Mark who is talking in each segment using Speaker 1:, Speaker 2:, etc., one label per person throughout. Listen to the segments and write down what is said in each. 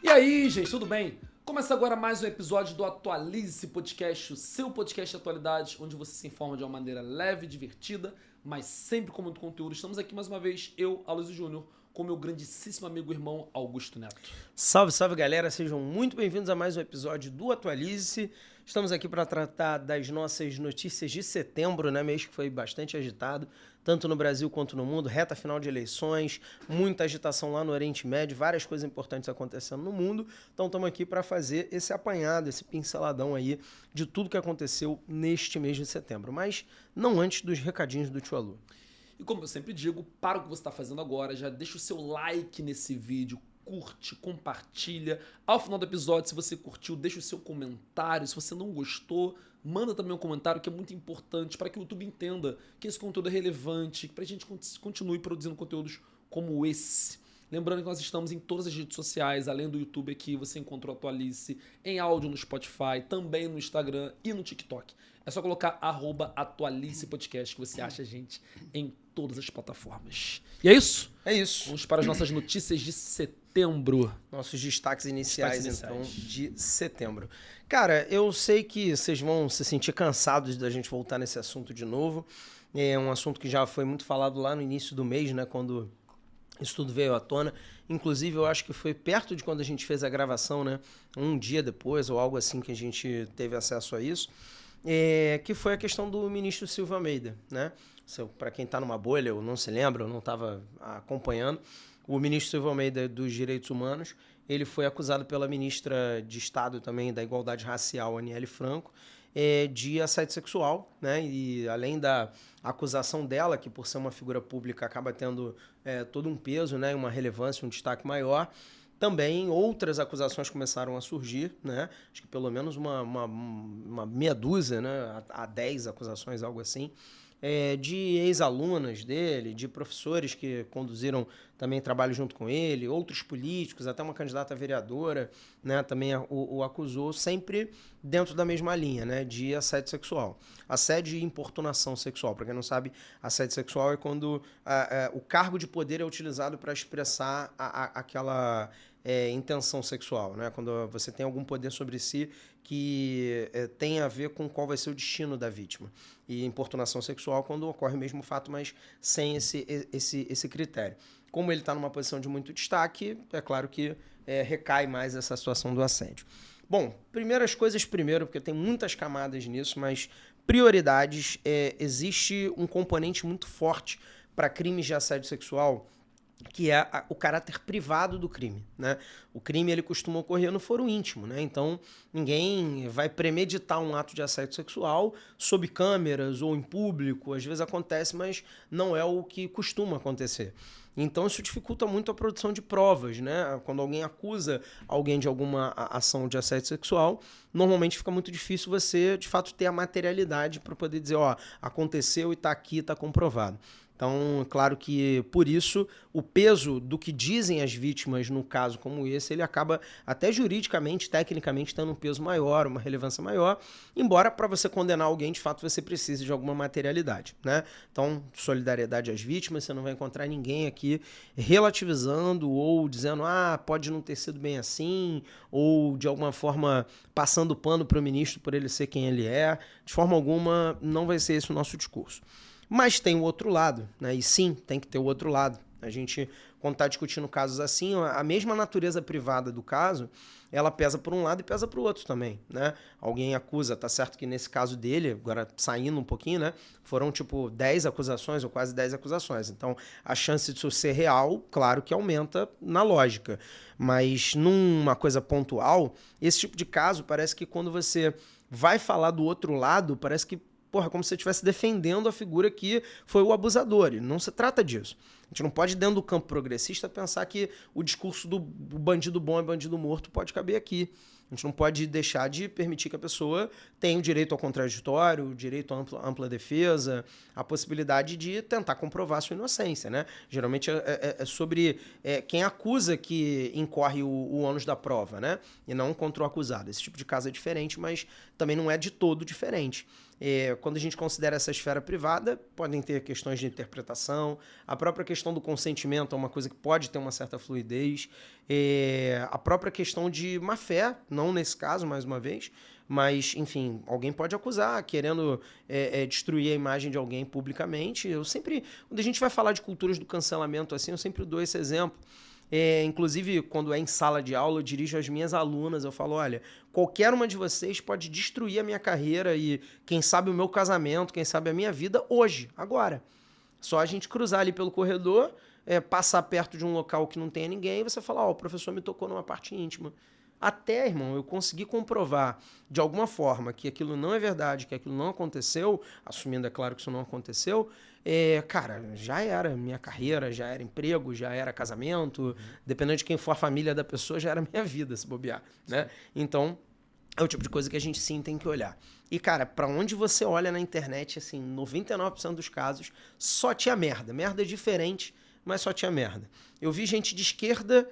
Speaker 1: E aí, gente, tudo bem? Começa agora mais um episódio do Atualize-se Podcast, o seu podcast de atualidades, onde você se informa de uma maneira leve e divertida, mas sempre com muito conteúdo. Estamos aqui mais uma vez, eu, Aloysio Júnior, com meu grandíssimo amigo e irmão Augusto Neto.
Speaker 2: Salve, salve galera, sejam muito bem-vindos a mais um episódio do Atualize-se. Estamos aqui para tratar das nossas notícias de setembro, né? Mês que foi bastante agitado, tanto no Brasil quanto no mundo, reta final de eleições, muita agitação lá no Oriente Médio, várias coisas importantes acontecendo no mundo. Então estamos aqui para fazer esse apanhado, esse pinceladão aí de tudo que aconteceu neste mês de setembro. Mas não antes dos recadinhos do Tio Alu.
Speaker 1: E como eu sempre digo, para o que você está fazendo agora, já deixa o seu like nesse vídeo, curte, compartilha. Ao final do episódio, se você curtiu, deixa o seu comentário. Se você não gostou, manda também um comentário, que é muito importante para que o YouTube entenda que esse conteúdo é relevante, para a gente continue produzindo conteúdos como esse. Lembrando que nós estamos em todas as redes sociais, além do YouTube aqui, você encontra o Atualize em áudio no Spotify, também no Instagram e no TikTok. É só colocar @AtualizePodcast que você acha a gente em todas as plataformas. E é isso?
Speaker 2: É isso.
Speaker 1: Vamos para as nossas notícias de setembro.
Speaker 2: Nossos destaques iniciais,
Speaker 1: Destaques
Speaker 2: então, de setembro. Cara, eu sei que vocês vão se sentir cansados da gente voltar nesse assunto de novo. É um assunto que já foi muito falado lá no início do mês, né? Quando isso tudo veio à tona. Inclusive, eu acho que foi perto de quando a gente fez a gravação, né? Um dia depois ou algo assim que a gente teve acesso a isso. Que foi a questão do ministro Silvio Almeida, né? Para quem está numa bolha ou não se lembra, ou não estava acompanhando, o ministro Silvio Almeida dos Direitos Humanos, ele foi acusado pela ministra de Estado também da Igualdade Racial, Aniele Franco, de assédio sexual, né? E além da acusação dela, que por ser uma figura pública acaba tendo todo um peso, né? Uma relevância, um destaque maior, também outras acusações começaram a surgir, né? Acho que pelo menos uma meia dúzia, né? A 10 acusações, algo assim, de ex-alunas dele, de professores que conduziram também trabalho junto com ele, outros políticos, até uma candidata a vereadora, né? Também o acusou, sempre dentro da mesma linha, né? De assédio sexual. Assédio e importunação sexual. Para quem não sabe, assédio sexual é quando o cargo de poder é utilizado para expressar aquela intenção sexual, né? Quando você tem algum poder sobre si que tem a ver com qual vai ser o destino da vítima. E importunação sexual quando ocorre o mesmo fato, mas sem esse critério. Como ele está numa posição de muito destaque, é claro que recai mais essa situação do assédio. Bom, primeiras coisas primeiro, porque tem muitas camadas nisso, mas prioridades. Existe um componente muito forte para crimes de assédio sexual, que é o caráter privado do crime, né? O crime ele costuma ocorrer no foro íntimo, né? Então ninguém vai premeditar um ato de assédio sexual sob câmeras ou em público. Às vezes acontece, mas não é o que costuma acontecer. Então isso dificulta muito a produção de provas, né? Quando alguém acusa alguém de alguma ação de assédio sexual, normalmente fica muito difícil você, de fato, ter a materialidade para poder dizer, ó, aconteceu e está aqui, está comprovado. Então, claro que, por isso, o peso do que dizem as vítimas num caso como esse, ele acaba até juridicamente, tecnicamente, tendo um peso maior, uma relevância maior, embora para você condenar alguém, de fato, você precise de alguma materialidade, né? Então, solidariedade às vítimas, você não vai encontrar ninguém aqui relativizando ou dizendo, pode não ter sido bem assim, ou de alguma forma passando pano para o ministro por ele ser quem ele é. De forma alguma, não vai ser esse o nosso discurso. Mas tem o outro lado, né? E sim, tem que ter o outro lado. A gente, quando está discutindo casos assim, a mesma natureza privada do caso, ela pesa por um lado e pesa para o outro também, né? Alguém acusa, tá certo que nesse caso dele, agora saindo um pouquinho, né? Foram tipo 10 acusações ou quase 10 acusações. Então, a chance disso ser real, claro que aumenta na lógica. Mas numa coisa pontual, esse tipo de caso parece que quando você vai falar do outro lado, parece que como se você estivesse defendendo a figura que foi o abusador. E não se trata disso. A gente não pode, dentro do campo progressista, pensar que o discurso do bandido bom é bandido morto pode caber aqui. A gente não pode deixar de permitir que a pessoa tenha o direito ao contraditório, o direito à ampla defesa, a possibilidade de tentar comprovar sua inocência, né? Geralmente é sobre quem acusa que incorre o ônus da prova, né? E não contra o acusado. Esse tipo de caso é diferente, mas também não é de todo diferente. Quando a gente considera essa esfera privada, podem ter questões de interpretação, a própria questão do consentimento é uma coisa que pode ter uma certa fluidez, a própria questão de má-fé, não nesse caso, mais uma vez, mas, enfim, alguém pode acusar, querendo destruir a imagem de alguém publicamente. Quando a gente vai falar de culturas do cancelamento assim, eu sempre dou esse exemplo. Inclusive, quando é em sala de aula, eu dirijo às minhas alunas, eu falo, olha, qualquer uma de vocês pode destruir a minha carreira e, quem sabe, o meu casamento, quem sabe a minha vida hoje, agora. Só a gente cruzar ali pelo corredor, passar perto de um local que não tenha ninguém, e você fala, o professor me tocou numa parte íntima. Até, irmão, eu consegui comprovar de alguma forma que aquilo não é verdade, que aquilo não aconteceu, assumindo, é claro, que isso não aconteceu, cara, já era minha carreira, já era emprego, já era casamento, dependendo de quem for a família da pessoa, já era minha vida, se bobear, né? Então, é o tipo de coisa que a gente sim tem que olhar. E, cara, pra onde você olha na internet, assim, 99% dos casos, só tinha merda. Merda diferente, mas só tinha merda. Eu vi gente de esquerda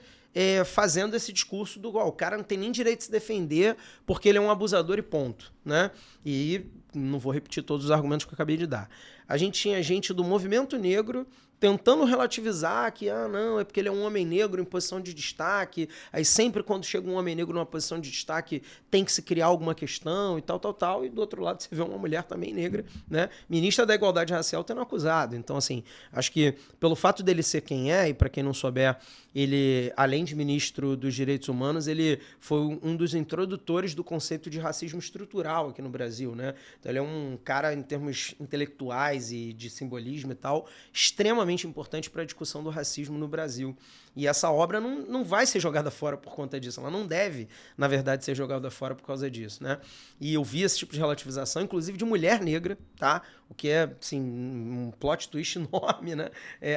Speaker 2: fazendo esse discurso do o cara não tem nem direito de se defender porque ele é um abusador e ponto, né? E não vou repetir todos os argumentos que eu acabei de dar. A gente tinha gente do movimento negro tentando relativizar que, não, é porque ele é um homem negro em posição de destaque, aí sempre quando chega um homem negro numa posição de destaque tem que se criar alguma questão e tal, e do outro lado você vê uma mulher também negra, né, ministra da Igualdade Racial tendo acusado. Então, assim, acho que pelo fato dele ser quem é, e para quem não souber, ele, além de ministro dos Direitos Humanos, ele foi um dos introdutores do conceito de racismo estrutural aqui no Brasil, né? Então ele é um cara, em termos intelectuais e de simbolismo e tal, extremamente importante para a discussão do racismo no Brasil. E essa obra não vai ser jogada fora por conta disso. Ela não deve, na verdade, ser jogada fora por causa disso, né? E eu vi esse tipo de relativização, inclusive de mulher negra, tá? O que é, assim, um plot twist enorme, né?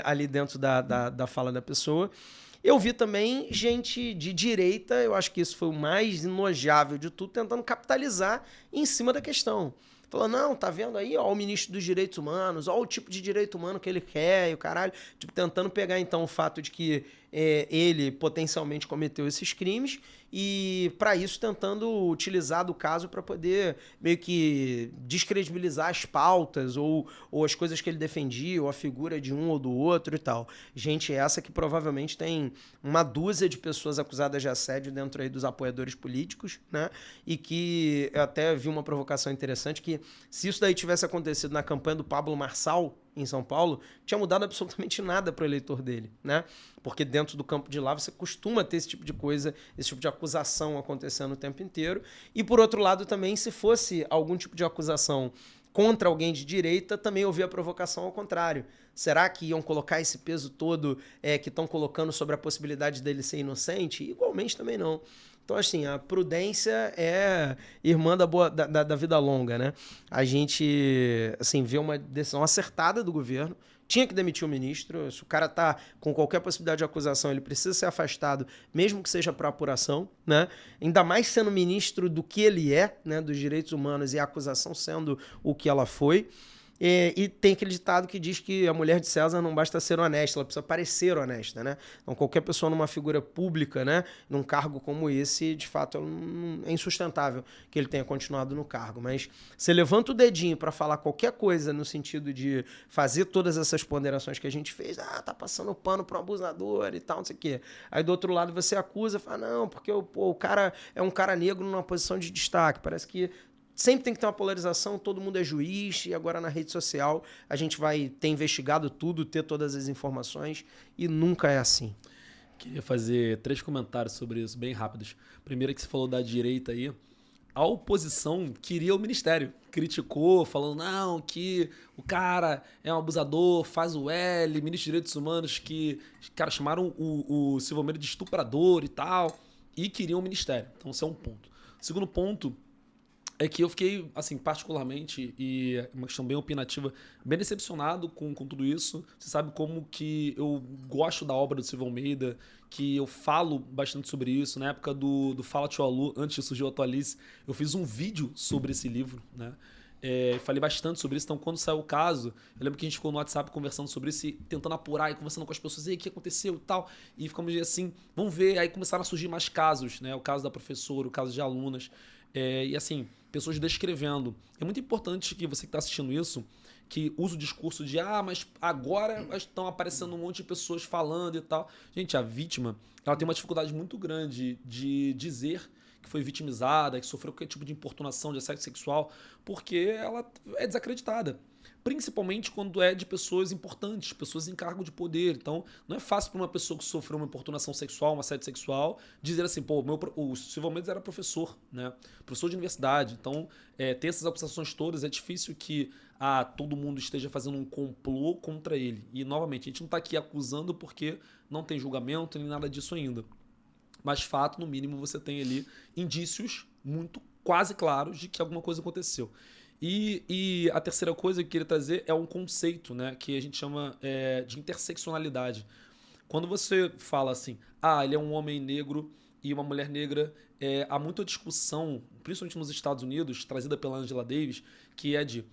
Speaker 2: Ali dentro da fala da pessoa. Eu vi também gente de direita, eu acho que isso foi o mais enojável de tudo, tentando capitalizar em cima da questão. Falou, não, tá vendo aí, ó, o ministro dos Direitos Humanos, ó, o tipo de direito humano que ele quer e o caralho. Tipo, tentando pegar, então, o fato de que ele potencialmente cometeu esses crimes e, para isso, tentando utilizar do caso para poder meio que descredibilizar as pautas ou as coisas que ele defendia, ou a figura de um ou do outro e tal. Gente, essa que provavelmente tem uma dúzia de pessoas acusadas de assédio dentro aí dos apoiadores políticos, né? E que eu até vi uma provocação interessante que, se isso daí tivesse acontecido na campanha do Pablo Marçal, em São Paulo, tinha mudado absolutamente nada para o eleitor dele, né? Porque dentro do campo de lá você costuma ter esse tipo de coisa, esse tipo de acusação acontecendo o tempo inteiro. E por outro lado também, se fosse algum tipo de acusação contra alguém de direita, também houve a provocação ao contrário. Será que iam colocar esse peso todo que estão colocando sobre a possibilidade dele ser inocente? Igualmente também não. Então, assim, a prudência é irmã da vida longa, né? A gente, assim, vê uma decisão acertada do governo, tinha que demitir o ministro, se o cara tá com qualquer possibilidade de acusação, ele precisa ser afastado, mesmo que seja para apuração, né? Ainda mais sendo ministro do que ele é, né, dos direitos humanos, e a acusação sendo o que ela foi. E tem aquele ditado que diz que a mulher de César não basta ser honesta, ela precisa parecer honesta, né? Então, qualquer pessoa numa figura pública, né, num cargo como esse, de fato, é insustentável que ele tenha continuado no cargo. Mas você levanta o dedinho para falar qualquer coisa no sentido de fazer todas essas ponderações que a gente fez, tá passando pano para um abusador e tal, não sei o quê. Aí, do outro lado, você acusa, fala, não, porque o cara é um cara negro numa posição de destaque. Parece que sempre tem que ter uma polarização, todo mundo é juiz, e agora na rede social a gente vai ter investigado tudo, ter todas as informações, e nunca é assim.
Speaker 1: Queria fazer 3 comentários sobre isso, bem rápidos. Primeiro que você falou da direita aí, a oposição queria o ministério, criticou, falando não, que o cara é um abusador, faz o L, ministro dos Direitos Humanos, que cara, chamaram o Silvio Almeida de estuprador e tal, e queriam o ministério. Então, esse é um ponto. Segundo ponto é que eu fiquei, assim, particularmente, e uma questão bem opinativa, bem decepcionado com tudo isso. Você sabe como que eu gosto da obra do Silvio Almeida, que eu falo bastante sobre isso. Na época do Fala Tio Alu, antes de surgir o Atualize, eu fiz um vídeo sobre esse livro, né? Falei bastante sobre isso, então quando saiu o caso, eu lembro que a gente ficou no WhatsApp conversando sobre isso e tentando apurar e conversando com as pessoas, e aí, o que aconteceu e tal, e ficamos assim, vamos ver, aí começaram a surgir mais casos, né, o caso da professora, o caso de alunas, E assim, pessoas descrevendo. É muito importante que você que está assistindo isso, que use o discurso de mas agora estão aparecendo um monte de pessoas falando e tal. Gente, a vítima, ela tem uma dificuldade muito grande de dizer que foi vitimizada, que sofreu qualquer tipo de importunação de assédio sexual, porque ela é desacreditada. Principalmente quando é de pessoas importantes, pessoas em cargo de poder. Então, não é fácil para uma pessoa que sofreu uma importunação sexual, um assédio sexual, dizer assim, pô, o Silvio Mendes era professor, né? Professor de universidade. Então, ter essas acusações todas, é difícil que todo mundo esteja fazendo um complô contra ele. E, novamente, a gente não está aqui acusando porque não tem julgamento nem nada disso ainda. Mas, fato, no mínimo, você tem ali indícios muito quase claros de que alguma coisa aconteceu. E a terceira coisa que eu queria trazer é um conceito, né, que a gente chama de interseccionalidade. Quando você fala assim, ele é um homem negro e uma mulher negra, há muita discussão, principalmente nos Estados Unidos, trazida pela Angela Davis, que é de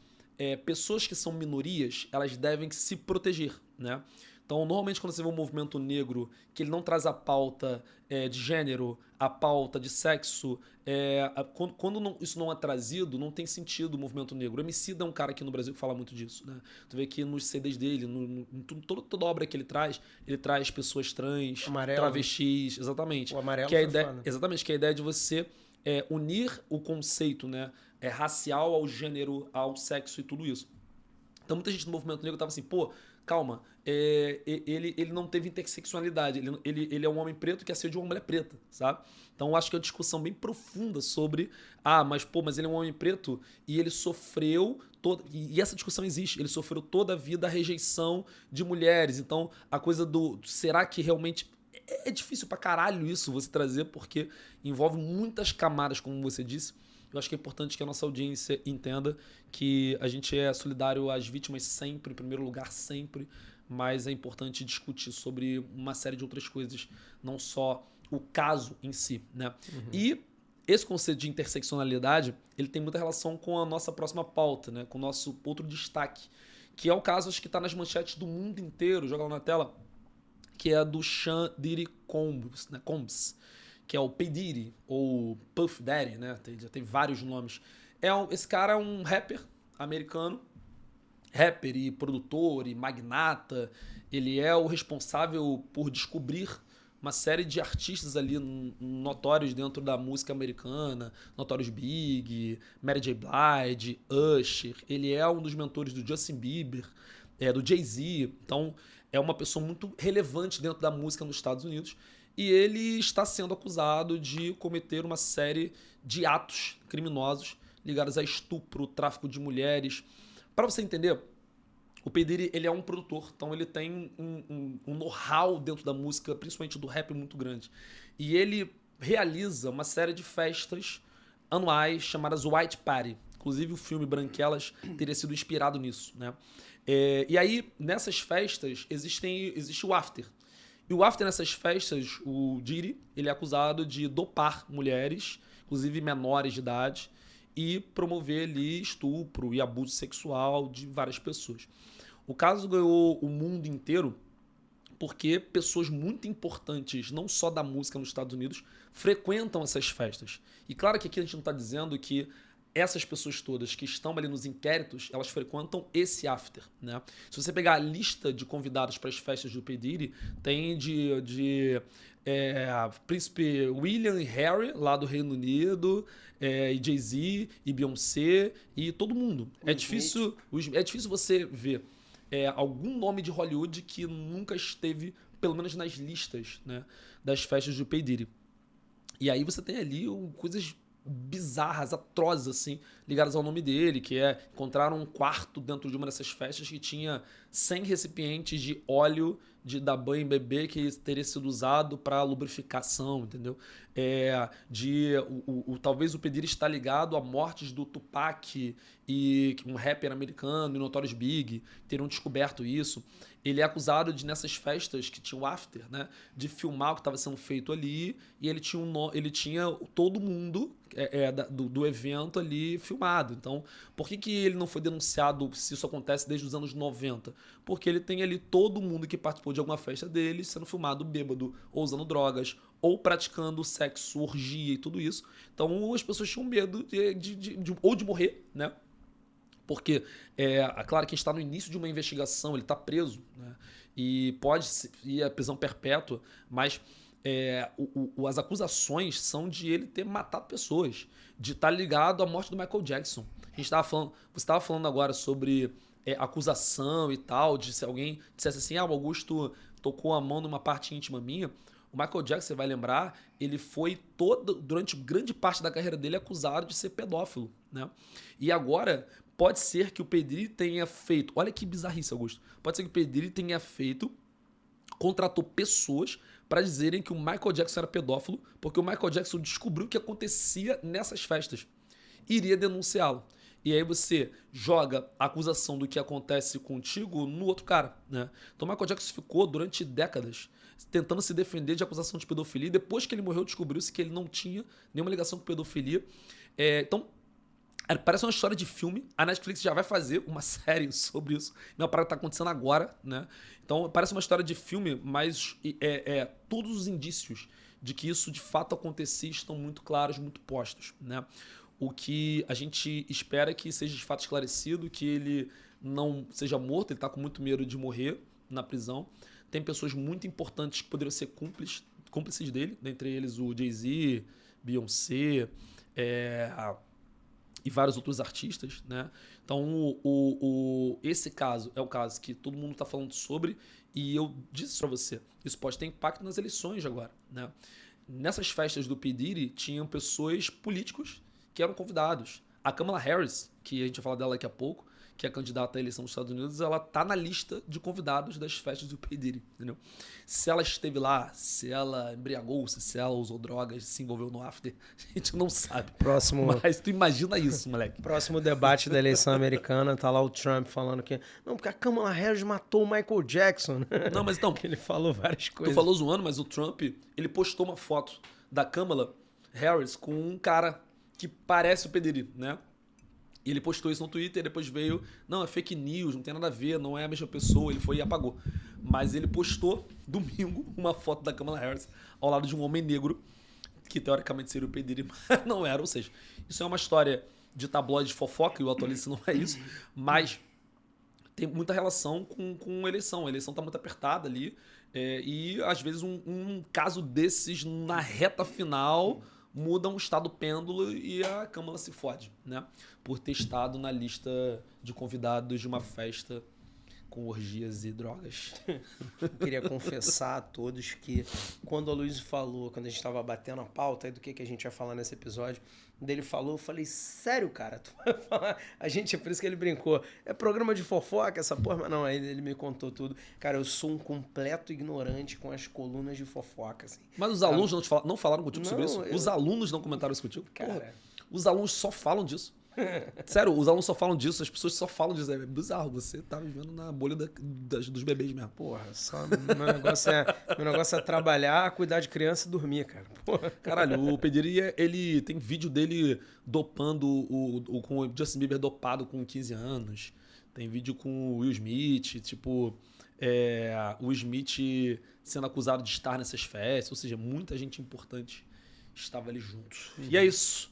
Speaker 1: pessoas que são minorias, elas devem se proteger, né? Então, normalmente, quando você vê um movimento negro que ele não traz a pauta de gênero, a pauta de sexo, quando isso não é trazido, não tem sentido o movimento negro. O Emicida é um cara aqui no Brasil que fala muito disso, né? Tu vê que nos CDs dele, em toda obra que ele traz pessoas trans,
Speaker 2: Amarelo,
Speaker 1: travestis, exatamente.
Speaker 2: O amarelo
Speaker 1: que é a
Speaker 2: foi
Speaker 1: ideia,
Speaker 2: foda.
Speaker 1: exatamente, que é a ideia de você unir o conceito, né, racial ao gênero, ao sexo e tudo isso. Então muita gente no movimento negro tava assim, pô, calma, ele não teve interseccionalidade, ele é um homem preto que assediou uma mulher preta, sabe? Então eu acho que é uma discussão bem profunda sobre, mas ele é um homem preto e ele sofreu e essa discussão existe, ele sofreu toda a vida a rejeição de mulheres, então a coisa será que realmente é difícil pra caralho isso você trazer, porque envolve muitas camadas, como você disse. Eu acho que é importante que a nossa audiência entenda que a gente é solidário às vítimas sempre, em primeiro lugar, sempre, mas é importante discutir sobre uma série de outras coisas, não só o caso em si, né? E esse conceito de interseccionalidade, ele tem muita relação com a nossa próxima pauta, né? Com o nosso outro destaque, que é o caso, acho que está nas manchetes do mundo inteiro, joga lá na tela, que é a do Sean Diddy Combs, né? Que é o P. Diddy, ou Puff Daddy, né? Já tem vários nomes. Esse cara é um rapper americano, rapper e produtor e magnata. Ele é o responsável por descobrir uma série de artistas ali notórios dentro da música americana, Notorious Big, Mary J. Blige, Usher. Ele é um dos mentores do Justin Bieber, do Jay-Z. Então, é uma pessoa muito relevante dentro da música nos Estados Unidos. E ele está sendo acusado de cometer uma série de atos criminosos ligados a estupro, tráfico de mulheres. Para você entender, o P. Diddy, ele é um produtor, então ele tem um know-how dentro da música, principalmente do rap, muito grande. E ele realiza uma série de festas anuais chamadas White Party. Inclusive o filme Branquelas teria sido inspirado nisso, né? E aí, nessas festas, existe o after. E o after nessas festas, o Diddy, ele é acusado de dopar mulheres, inclusive menores de idade, e promover ali estupro e abuso sexual de várias pessoas. O caso ganhou o mundo inteiro porque pessoas muito importantes, não só da música nos Estados Unidos, frequentam essas festas. E claro que aqui a gente não está dizendo que essas pessoas todas que estão ali nos inquéritos, elas frequentam esse after, né? Se você pegar a lista de convidados para as festas do P. Diddy, tem Príncipe William e Harry, lá do Reino Unido, e Jay-Z, e Beyoncé, e todo mundo. É difícil você ver algum nome de Hollywood que nunca esteve, pelo menos nas listas, né, das festas do P. Diddy. E aí você tem ali coisas bizarras, atrozes, assim, ligadas ao nome dele, que encontraram um quarto dentro de uma dessas festas que tinha 100 recipientes de óleo da banho em bebê que teria sido usado para lubrificação, entendeu? Talvez o P. Diddy está ligado a mortes do Tupac e um rapper americano e Notorious Big teriam descoberto isso. ele é acusado de, nessas festas que tinha o after, né, de filmar o que estava sendo feito ali, e ele tinha, ele tinha todo mundo do evento ali filmado. Então, por que ele não foi denunciado se isso acontece desde os anos 90? Porque ele tem ali todo mundo que participou de alguma festa dele sendo filmado bêbado, ou usando drogas, ou praticando sexo, orgia e tudo isso. Então, as pessoas tinham medo ou de morrer, né? Porque, claro que a gente está no início de uma investigação, ele está preso, né? E pode ir à prisão perpétua, mas as acusações são de ele ter matado pessoas, de estar ligado à morte do Michael Jackson. A gente estava falando, você estava falando agora sobre acusação e tal, de se alguém dissesse assim, o Augusto tocou a mão numa parte íntima minha. O Michael Jackson, você vai lembrar, ele foi durante grande parte da carreira dele acusado de ser pedófilo, né? E agora pode ser que o P. Diddy tenha feito, olha que bizarrice, Augusto, pode ser que o P. Diddy tenha feito, contratou pessoas para dizerem que o Michael Jackson era pedófilo, porque o Michael Jackson descobriu o que acontecia nessas festas. Iria denunciá-lo. E aí você joga a acusação do que acontece contigo no outro cara, né? Então o Michael Jackson ficou durante décadas tentando se defender de acusação de pedofilia. Depois que ele morreu, descobriu-se que ele não tinha nenhuma ligação com pedofilia. Então, parece uma história de filme. A Netflix já vai fazer uma série sobre isso. Não é uma parada que tá acontecendo agora, né? Então, parece uma história de filme, mas todos os indícios de que isso de fato acontecia estão muito claros, muito postos, né? O que a gente espera é que seja de fato esclarecido, que ele não seja morto, ele tá com muito medo de morrer na prisão. Tem pessoas muito importantes que poderiam ser cúmplices dele, dentre eles o Jay-Z, Beyoncé, e vários outros artistas, né? Então, esse caso é o caso que todo mundo está falando sobre, e eu disse para você, isso pode ter impacto nas eleições de agora, né? Nessas festas do P. Diddy, tinham pessoas políticos que eram convidados. A Kamala Harris, que a gente vai falar dela daqui a pouco, que é candidata à eleição dos Estados Unidos, ela tá na lista de convidados das festas do P. Diddy, entendeu? Se ela esteve lá, se ela embriagou-se, se ela usou drogas, se envolveu no after, a gente não sabe. Mas tu imagina isso, moleque.
Speaker 2: Próximo debate da eleição americana, tá lá o Trump falando que não, porque a Kamala Harris matou o Michael Jackson.
Speaker 1: Não, mas então...
Speaker 2: Ele falou várias coisas.
Speaker 1: Tu falou zoando, mas o Trump, ele postou uma foto da Kamala Harris com um cara que parece o P. Diddy, né? E ele postou isso no Twitter, depois veio... Não, é fake news, não tem nada a ver, não é a mesma pessoa. Ele foi e apagou. Mas ele postou, domingo, uma foto da Kamala Harris ao lado de um homem negro, que teoricamente seria o P. Diddy, mas não era. Ou seja, isso é uma história de tabloide de fofoca, e o Atualice não é isso, mas tem muita relação com a eleição. A eleição está muito apertada ali, e às vezes um caso desses na reta final... muda um estado pêndulo e a Câmara se fode, né? Por ter estado na lista de convidados de uma festa com orgias e drogas.
Speaker 2: Eu queria confessar a todos que quando a Luiz falou, quando a gente estava batendo a pauta aí do que a gente ia falar nesse episódio, quando ele falou, eu falei, sério, cara? Tu vai falar? A gente, é por isso que ele brincou. É programa de fofoca essa porra? Mas não, aí ele me contou tudo. Cara, eu sou um completo ignorante com as colunas de fofoca, assim.
Speaker 1: Mas os alunos não falaram contigo sobre isso? Os alunos não comentaram isso contigo?
Speaker 2: Cara...
Speaker 1: Porra, os alunos só falam disso. Sério, os alunos só falam disso, as pessoas só falam disso. É bizarro, você tá vivendo na bolha dos bebês mesmo.
Speaker 2: Porra, meu negócio é trabalhar, cuidar de criança e dormir, cara. Porra.
Speaker 1: Caralho, o P. Diddy, ele tem vídeo dele dopando, com o Justin Bieber dopado com 15 anos. Tem vídeo com o Will Smith, tipo, o Smith sendo acusado de estar nessas festas. Ou seja, muita gente importante estava ali junto. E é isso.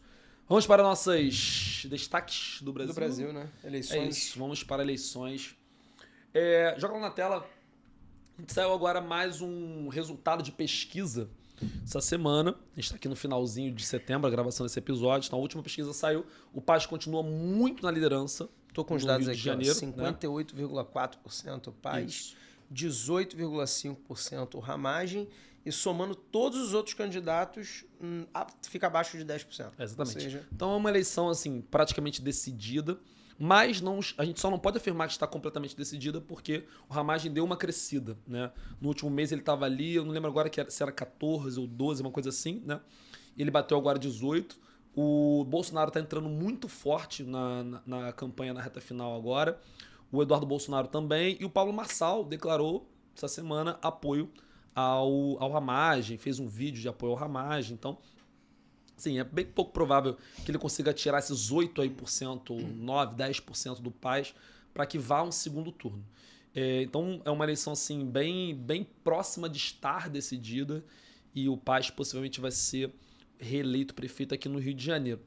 Speaker 1: Vamos para nossos destaques do Brasil.
Speaker 2: Do Brasil, né? Eleições.
Speaker 1: É isso, vamos para eleições. Joga lá na tela. A gente saiu agora mais um resultado de pesquisa essa semana. A gente está aqui no finalzinho de setembro, a gravação desse episódio. Então, a última pesquisa saiu. O Paz continua muito na liderança.
Speaker 2: Estou com os dados aqui,
Speaker 1: janeiro,
Speaker 2: 58,4% o Paz, 18,5% o Ramagem. E somando todos os outros candidatos, fica abaixo de 10%.
Speaker 1: Exatamente.
Speaker 2: Ou seja...
Speaker 1: Então é uma eleição assim, praticamente decidida, mas a gente só não pode afirmar que está completamente decidida porque o Ramagem deu uma crescida, né? No último mês ele estava ali, eu não lembro agora se era 14 ou 12, uma coisa assim, né? Ele bateu agora 18. O Bolsonaro está entrando muito forte na campanha na reta final agora. o Eduardo Bolsonaro também, e o Paulo Marçal declarou essa semana apoio ao Ramagem, fez um vídeo de apoio ao Ramagem. Então, sim, é bem pouco provável que ele consiga tirar esses 8%, 9%, 10% do Paes para que vá a um segundo turno. Então, é uma eleição assim, bem próxima de estar decidida, e o Paes possivelmente vai ser reeleito prefeito aqui no Rio de Janeiro.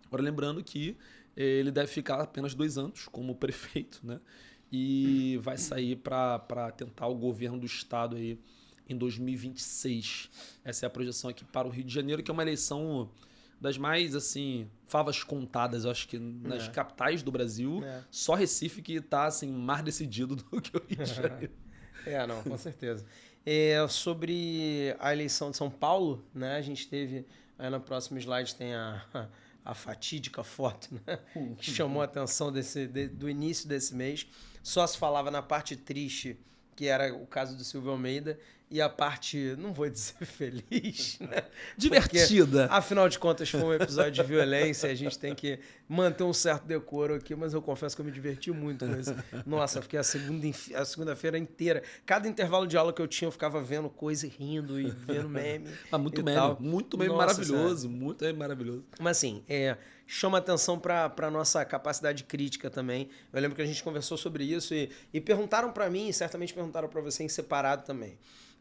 Speaker 1: Agora, lembrando que ele deve ficar apenas 2 anos como prefeito, né? E vai sair para tentar o governo do estado aí em 2026. Essa é a projeção aqui para o Rio de Janeiro, que é uma eleição das mais, assim, favas contadas, eu acho que nas capitais do Brasil. Só Recife que está assim, mais decidido do que o Rio de Janeiro.
Speaker 2: Não, com certeza. Sobre a eleição de São Paulo, né? A gente teve, aí no próximo slide tem a fatídica foto, né? Que chamou a atenção do início desse mês. Só se falava na parte triste, que era o caso do Silvio Almeida, e a parte, não vou dizer feliz, né?
Speaker 1: Divertida.
Speaker 2: Porque, afinal de contas, foi um episódio de violência, a gente tem que manter um certo decoro aqui, mas eu confesso que eu me diverti muito com isso. Nossa, fiquei a segunda-feira inteira. Cada intervalo de aula que eu tinha, eu ficava vendo coisa e rindo e vendo meme.
Speaker 1: Muito meme
Speaker 2: Nossa,
Speaker 1: maravilhoso,
Speaker 2: sério.
Speaker 1: muito meme maravilhoso.
Speaker 2: Mas assim, chama atenção para a nossa capacidade crítica também. Eu lembro que a gente conversou sobre isso e perguntaram para mim, e certamente perguntaram para você em separado também.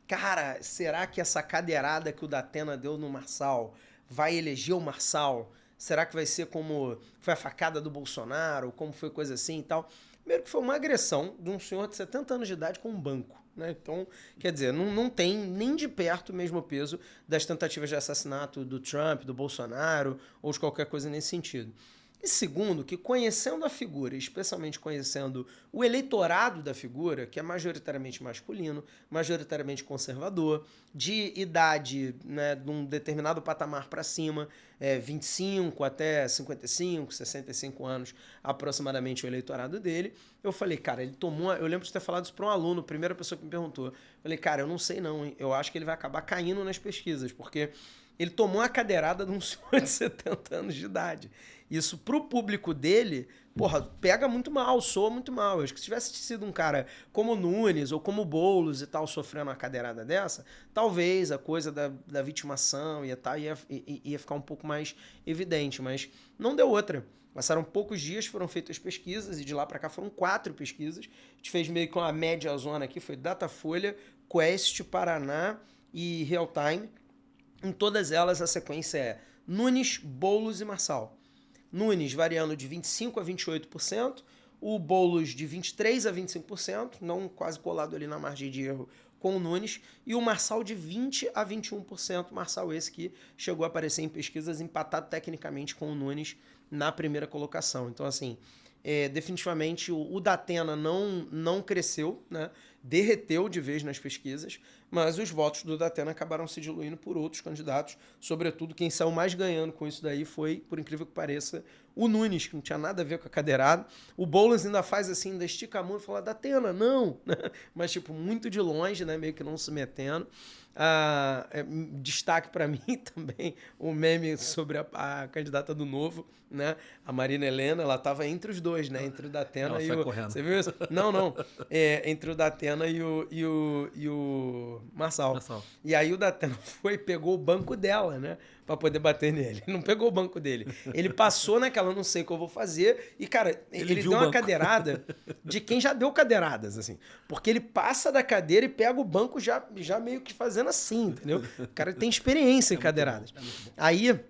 Speaker 2: Cara, será que essa cadeirada que o Datena deu no Marçal vai eleger o Marçal? Será que vai ser como foi a facada do Bolsonaro, como foi coisa assim e tal? Primeiro que foi uma agressão de um senhor de 70 anos de idade com um banco, né? Então, quer dizer, não tem nem de perto o mesmo peso das tentativas de assassinato do Trump, do Bolsonaro ou de qualquer coisa nesse sentido. E segundo, que conhecendo a figura, especialmente conhecendo o eleitorado da figura, que é majoritariamente masculino, majoritariamente conservador, de idade, né, de um determinado patamar para cima, 25 até 55, 65 anos aproximadamente o eleitorado dele, eu falei, cara, ele tomou... Eu lembro de ter falado isso para um aluno, a primeira pessoa que me perguntou. Eu falei, cara, eu não sei não, hein? Eu acho que ele vai acabar caindo nas pesquisas, porque ele tomou a cadeirada de um senhor de 70 anos de idade. Isso pro público dele, porra, pega muito mal, soa muito mal. Eu acho que se tivesse sido um cara como o Nunes ou como o Boulos e tal, sofrendo uma cadeirada dessa, talvez a coisa da vitimação ia ficar um pouco mais evidente, mas não deu outra. Passaram poucos dias, foram feitas pesquisas, e de lá para cá foram 4 pesquisas. A gente fez meio que uma média zona aqui, foi Datafolha, Quest, Paraná e Realtime. Em todas elas, a sequência é Nunes, Boulos e Marçal. Nunes variando de 25% a 28%, o Boulos de 23% a 25%, não quase colado ali na margem de erro com o Nunes, e o Marçal de 20% a 21%, Marçal esse que chegou a aparecer em pesquisas empatado tecnicamente com o Nunes na primeira colocação. Então, assim, definitivamente o Datena não cresceu, né? Derreteu de vez nas pesquisas, mas os votos do Datena acabaram se diluindo por outros candidatos. Sobretudo, quem saiu mais ganhando com isso daí foi, por incrível que pareça, o Nunes, que não tinha nada a ver com a cadeirada. O Boulos ainda faz assim, ainda estica a mão e fala, Datena, não! Mas, tipo, muito de longe, né? Meio que não se metendo. Destaque para mim também o meme sobre a candidata do Novo, né? A Marina Helena, ela estava entre os dois, né? Entre o Datena e o...
Speaker 1: Correndo.
Speaker 2: Você viu isso? Não. Entre o Datena e o Marçal. E aí o Datena foi e pegou o banco dela, né? Pra poder bater nele. Não pegou o banco dele. Ele passou naquela, não sei o que eu vou fazer. E, cara, ele deu uma cadeirada de quem já deu cadeiradas, assim. Porque ele passa da cadeira e pega o banco já meio que fazendo assim, entendeu? O cara tem experiência em cadeiradas. Aí,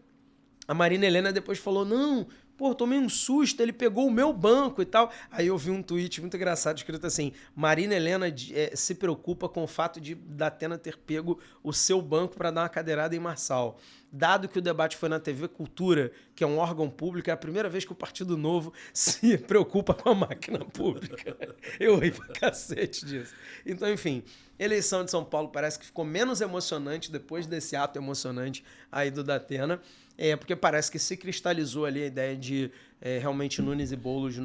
Speaker 2: a Marina Helena depois falou, não... Pô, tomei um susto, ele pegou o meu banco e tal. Aí eu vi um tweet muito engraçado escrito assim, Marina Helena se preocupa com o fato de Datena ter pego o seu banco para dar uma cadeirada em Marçal. Dado que o debate foi na TV Cultura, que é um órgão público, é a primeira vez que o Partido Novo se preocupa com a máquina pública. Eu ri pra cacete disso. Então, enfim, eleição de São Paulo parece que ficou menos emocionante depois desse ato emocionante aí do Datena. Porque parece que se cristalizou ali a ideia de realmente Nunes e Boulos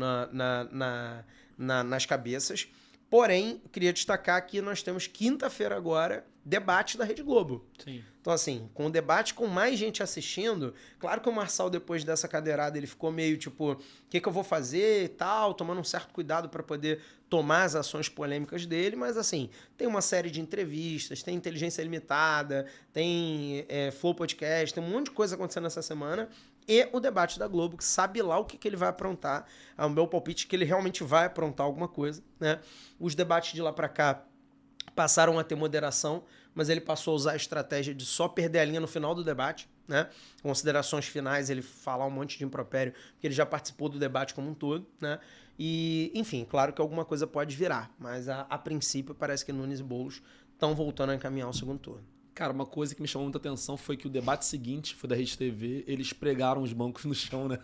Speaker 2: nas cabeças. Porém, queria destacar que nós temos quinta-feira agora, debate da Rede Globo.
Speaker 1: Sim.
Speaker 2: Então, assim, com o debate com mais gente assistindo, claro que o Marçal, depois dessa cadeirada, ele ficou meio tipo, o que eu vou fazer e tal, tomando um certo cuidado para poder tomar as ações polêmicas dele, mas assim, tem uma série de entrevistas, tem Inteligência Limitada, tem Flow Podcast, tem um monte de coisa acontecendo essa semana, e o debate da Globo, que sabe lá o que ele vai aprontar. É o meu palpite que ele realmente vai aprontar alguma coisa, né? Os debates de lá para cá passaram a ter moderação, mas ele passou a usar a estratégia de só perder a linha no final do debate, né? Considerações finais, ele falar um monte de impropério, porque ele já participou do debate como um todo, né? E, enfim, claro que alguma coisa pode virar, mas a princípio parece que Nunes e Boulos estão voltando a encaminhar o segundo turno.
Speaker 1: Cara, uma coisa que me chamou muita atenção foi que o debate seguinte foi da Rede TV, eles pregaram os bancos no chão, né?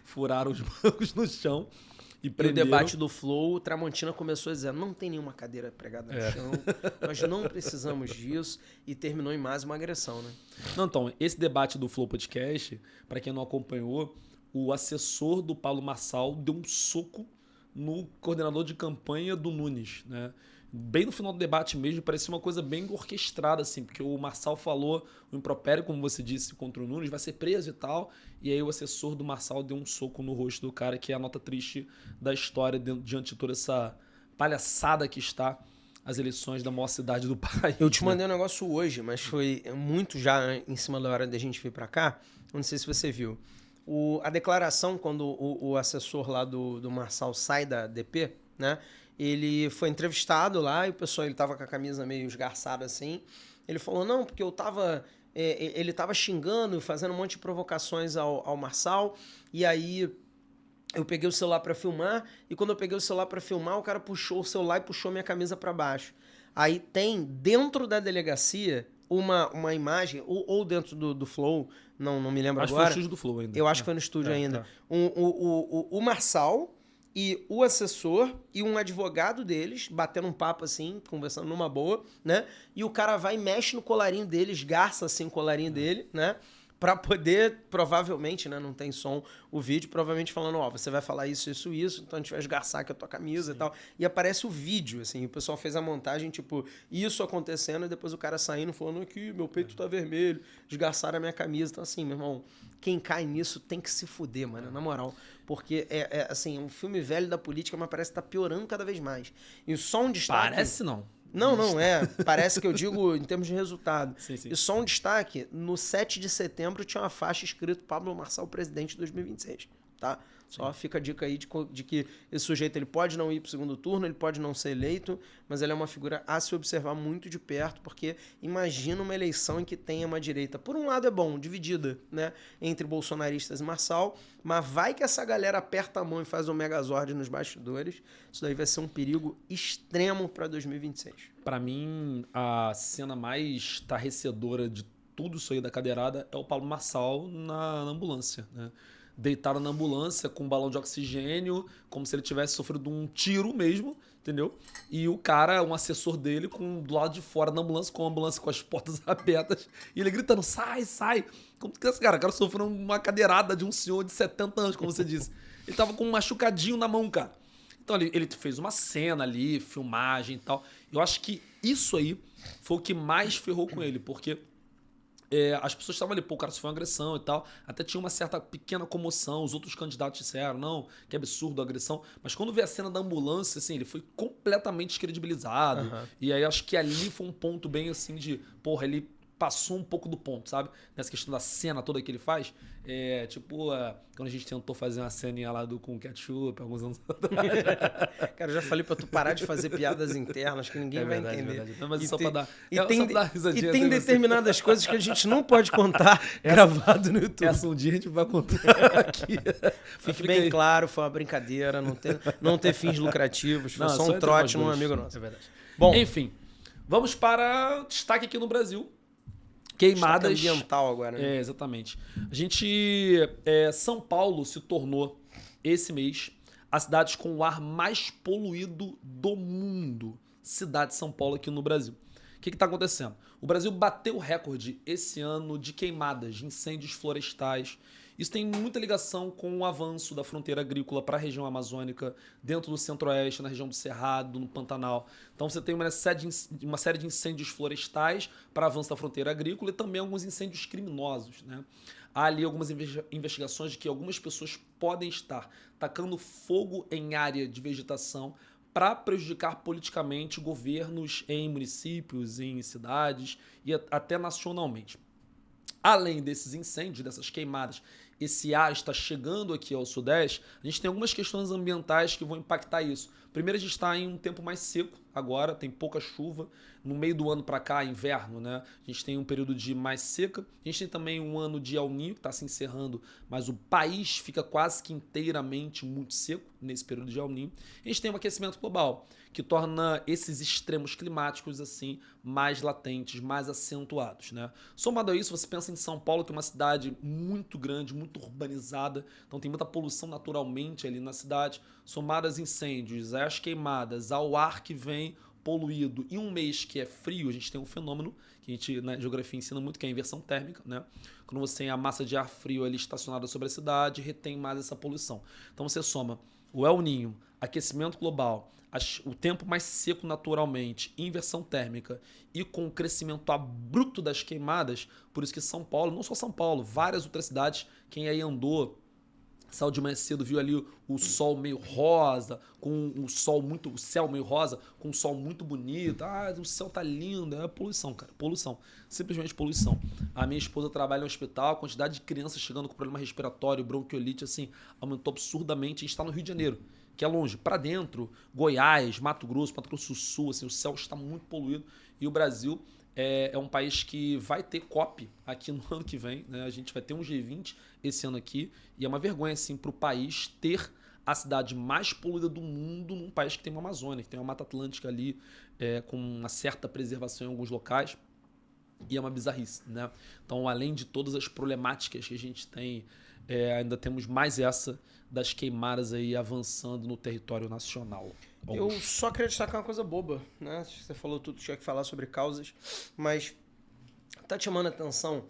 Speaker 1: Furaram os bancos no chão e prenderam.
Speaker 2: E o debate do Flow, o Tramontina começou a dizer, não tem nenhuma cadeira pregada no chão, nós não precisamos disso, e terminou em mais uma agressão, né?
Speaker 1: Não, então, esse debate do Flow Podcast, para quem não acompanhou, o assessor do Paulo Marçal deu um soco no coordenador de campanha do Nunes, né? Bem no final do debate mesmo, parecia uma coisa bem orquestrada, assim, porque o Marçal falou o impropério, como você disse, contra o Nunes, vai ser preso e tal, e aí o assessor do Marçal deu um soco no rosto do cara, que é a nota triste da história diante de toda essa palhaçada que está as eleições da maior cidade do país.
Speaker 2: Eu te mandei um negócio hoje, mas foi muito já em cima da hora da gente vir pra cá, não sei se você viu. A declaração, quando o assessor lá do Marçal sai da DP, né? Ele foi entrevistado lá e o pessoal, ele tava com a camisa meio esgarçada assim. Ele falou, não, porque eu tava... ele tava xingando, fazendo um monte de provocações ao Marçal. E aí eu peguei o celular para filmar. E quando eu peguei o celular para filmar, o cara puxou o celular e puxou minha camisa para baixo. Aí tem, dentro da delegacia, uma imagem, ou dentro do Flow, não me lembro
Speaker 1: acho
Speaker 2: agora.
Speaker 1: Acho que foi no estúdio do Flow ainda.
Speaker 2: Eu acho que foi no estúdio ainda. O Marçal... E o assessor e um advogado deles, batendo um papo assim, conversando numa boa, né? E o cara vai e mexe no colarinho dele, esgarça assim o colarinho dele, né? Pra poder, provavelmente, né? Não tem som o vídeo, provavelmente falando, ó, você vai falar isso, isso, isso, então a gente vai esgarçar aqui a tua camisa. Sim. E tal. E aparece o vídeo, assim, o pessoal fez a montagem, tipo, isso acontecendo, e depois o cara saindo, falando aqui, meu peito tá vermelho, esgarçaram a minha camisa. Então, assim, meu irmão, quem cai nisso tem que se fuder, mano, na moral. Porque assim, um filme velho da política, mas parece que tá piorando cada vez mais. E só um destaque...
Speaker 1: Parece não.
Speaker 2: Não é. Parece que eu digo em termos de resultado.
Speaker 1: Sim.
Speaker 2: E só um destaque, no 7 de setembro tinha uma faixa escrito Pablo Marçal, presidente de 2026, tá? Só fica a dica aí de que esse sujeito ele pode não ir para o segundo turno, ele pode não ser eleito, mas ele é uma figura a se observar muito de perto, porque imagina uma eleição em que tenha uma direita, por um lado é bom, dividida, né, entre bolsonaristas e Marçal, mas vai que essa galera aperta a mão e faz o megazord nos bastidores, isso daí vai ser um perigo extremo para 2026.
Speaker 1: Para mim, a cena mais estarrecedora de tudo isso aí da cadeirada é o Paulo Marçal na ambulância, né? Deitado na ambulância com um balão de oxigênio, como se ele tivesse sofrido um tiro mesmo, entendeu? E o cara, um assessor dele, do lado de fora da ambulância, com a ambulância com as portas abertas, e ele gritando, sai, sai. Como que esse cara? O cara sofreu uma cadeirada de um senhor de 70 anos, como você disse. Ele tava com um machucadinho na mão, cara. Então ele fez uma cena ali, filmagem e tal. Eu acho que isso aí foi o que mais ferrou com ele, porque... as pessoas estavam ali, pô, o cara sofreu uma agressão e tal. Até tinha uma certa pequena comoção. Os outros candidatos disseram, não, que absurdo a agressão. Mas quando veio a cena da ambulância, assim, ele foi completamente descredibilizado. Uhum. E aí acho que ali foi um ponto bem assim de, porra, ele passou um pouco do ponto, sabe? Nessa questão da cena toda que ele faz. Quando a gente tentou fazer uma ceninha lá com ketchup, alguns anos atrás.
Speaker 2: Cara, eu já falei pra tu parar de fazer piadas internas que ninguém vai entender.
Speaker 1: Não, mas só pra dar
Speaker 2: risadinha. E tem determinadas coisas que a gente não pode contar gravado no YouTube.
Speaker 1: Essa um dia a gente vai contar aqui.
Speaker 2: Fique bem aí. Claro, foi uma brincadeira, não ter fins lucrativos, foi só um trote num amigo nosso.
Speaker 1: É verdade. Bom, enfim, vamos para destaque aqui no Brasil. Queimadas.
Speaker 2: Destaque ambiental agora, né?
Speaker 1: Exatamente. São Paulo se tornou, esse mês, a cidade com o ar mais poluído do mundo. Cidade de São Paulo aqui no Brasil. O que está acontecendo? O Brasil bateu o recorde esse ano de queimadas, de incêndios florestais. Isso tem muita ligação com o avanço da fronteira agrícola para a região amazônica, dentro do centro-oeste, na região do Cerrado, no Pantanal. Então você tem uma série de incêndios florestais para avanço da fronteira agrícola e também alguns incêndios criminosos, né? Há ali algumas investigações de que algumas pessoas podem estar tacando fogo em área de vegetação para prejudicar politicamente governos em municípios, em cidades e até nacionalmente. Além desses incêndios, dessas queimadas, esse ar está chegando aqui ao Sudeste, a gente tem algumas questões ambientais que vão impactar isso. Primeiro, a gente está em um tempo mais seco agora, tem pouca chuva. No meio do ano para cá, inverno, né? A gente tem um período de mais seca. A gente tem também um ano de El Niño, que está se encerrando, mas o país fica quase que inteiramente muito seco nesse período de El Niño. A gente tem um aquecimento global, que torna esses extremos climáticos assim mais latentes, mais acentuados, né? Somado a isso, você pensa em São Paulo, que é uma cidade muito grande, muito urbanizada, então tem muita poluição naturalmente ali na cidade, somadas a incêndios, às queimadas, ao ar que vem poluído e um mês que é frio, a gente tem um fenômeno que a gente na geografia ensina muito, que é a inversão térmica, né? Quando você tem a massa de ar frio ali estacionada sobre a cidade, retém mais essa poluição. Então você soma o El Niño, aquecimento global, o tempo mais seco naturalmente, inversão térmica e com o crescimento abrupto das queimadas, por isso que São Paulo, não só São Paulo, várias outras cidades, quem aí andou, saiu de manhã cedo, viu ali o sol meio rosa, com o céu meio rosa, com um sol muito bonito. Ah, o céu tá lindo. É poluição, cara. Poluição. Simplesmente poluição. A minha esposa trabalha no hospital, a quantidade de crianças chegando com problema respiratório, bronquiolite, assim, aumentou absurdamente. A gente está no Rio de Janeiro, que é longe. Para dentro, Goiás, Mato Grosso do Sul, assim, o céu está muito poluído. E o Brasil é um país que vai ter COP aqui no ano que vem, né? A gente vai ter um G20 esse ano aqui, e é uma vergonha, assim, para o país ter a cidade mais poluída do mundo num país que tem uma Amazônia, que tem uma Mata Atlântica ali, com uma certa preservação em alguns locais, e é uma bizarrice, né? Então, além de todas as problemáticas que a gente tem, ainda temos mais essa das queimadas aí avançando no território nacional.
Speaker 2: Eu só queria destacar uma coisa boba, né? Você falou tudo que tinha que falar sobre causas, mas tá te chamando a atenção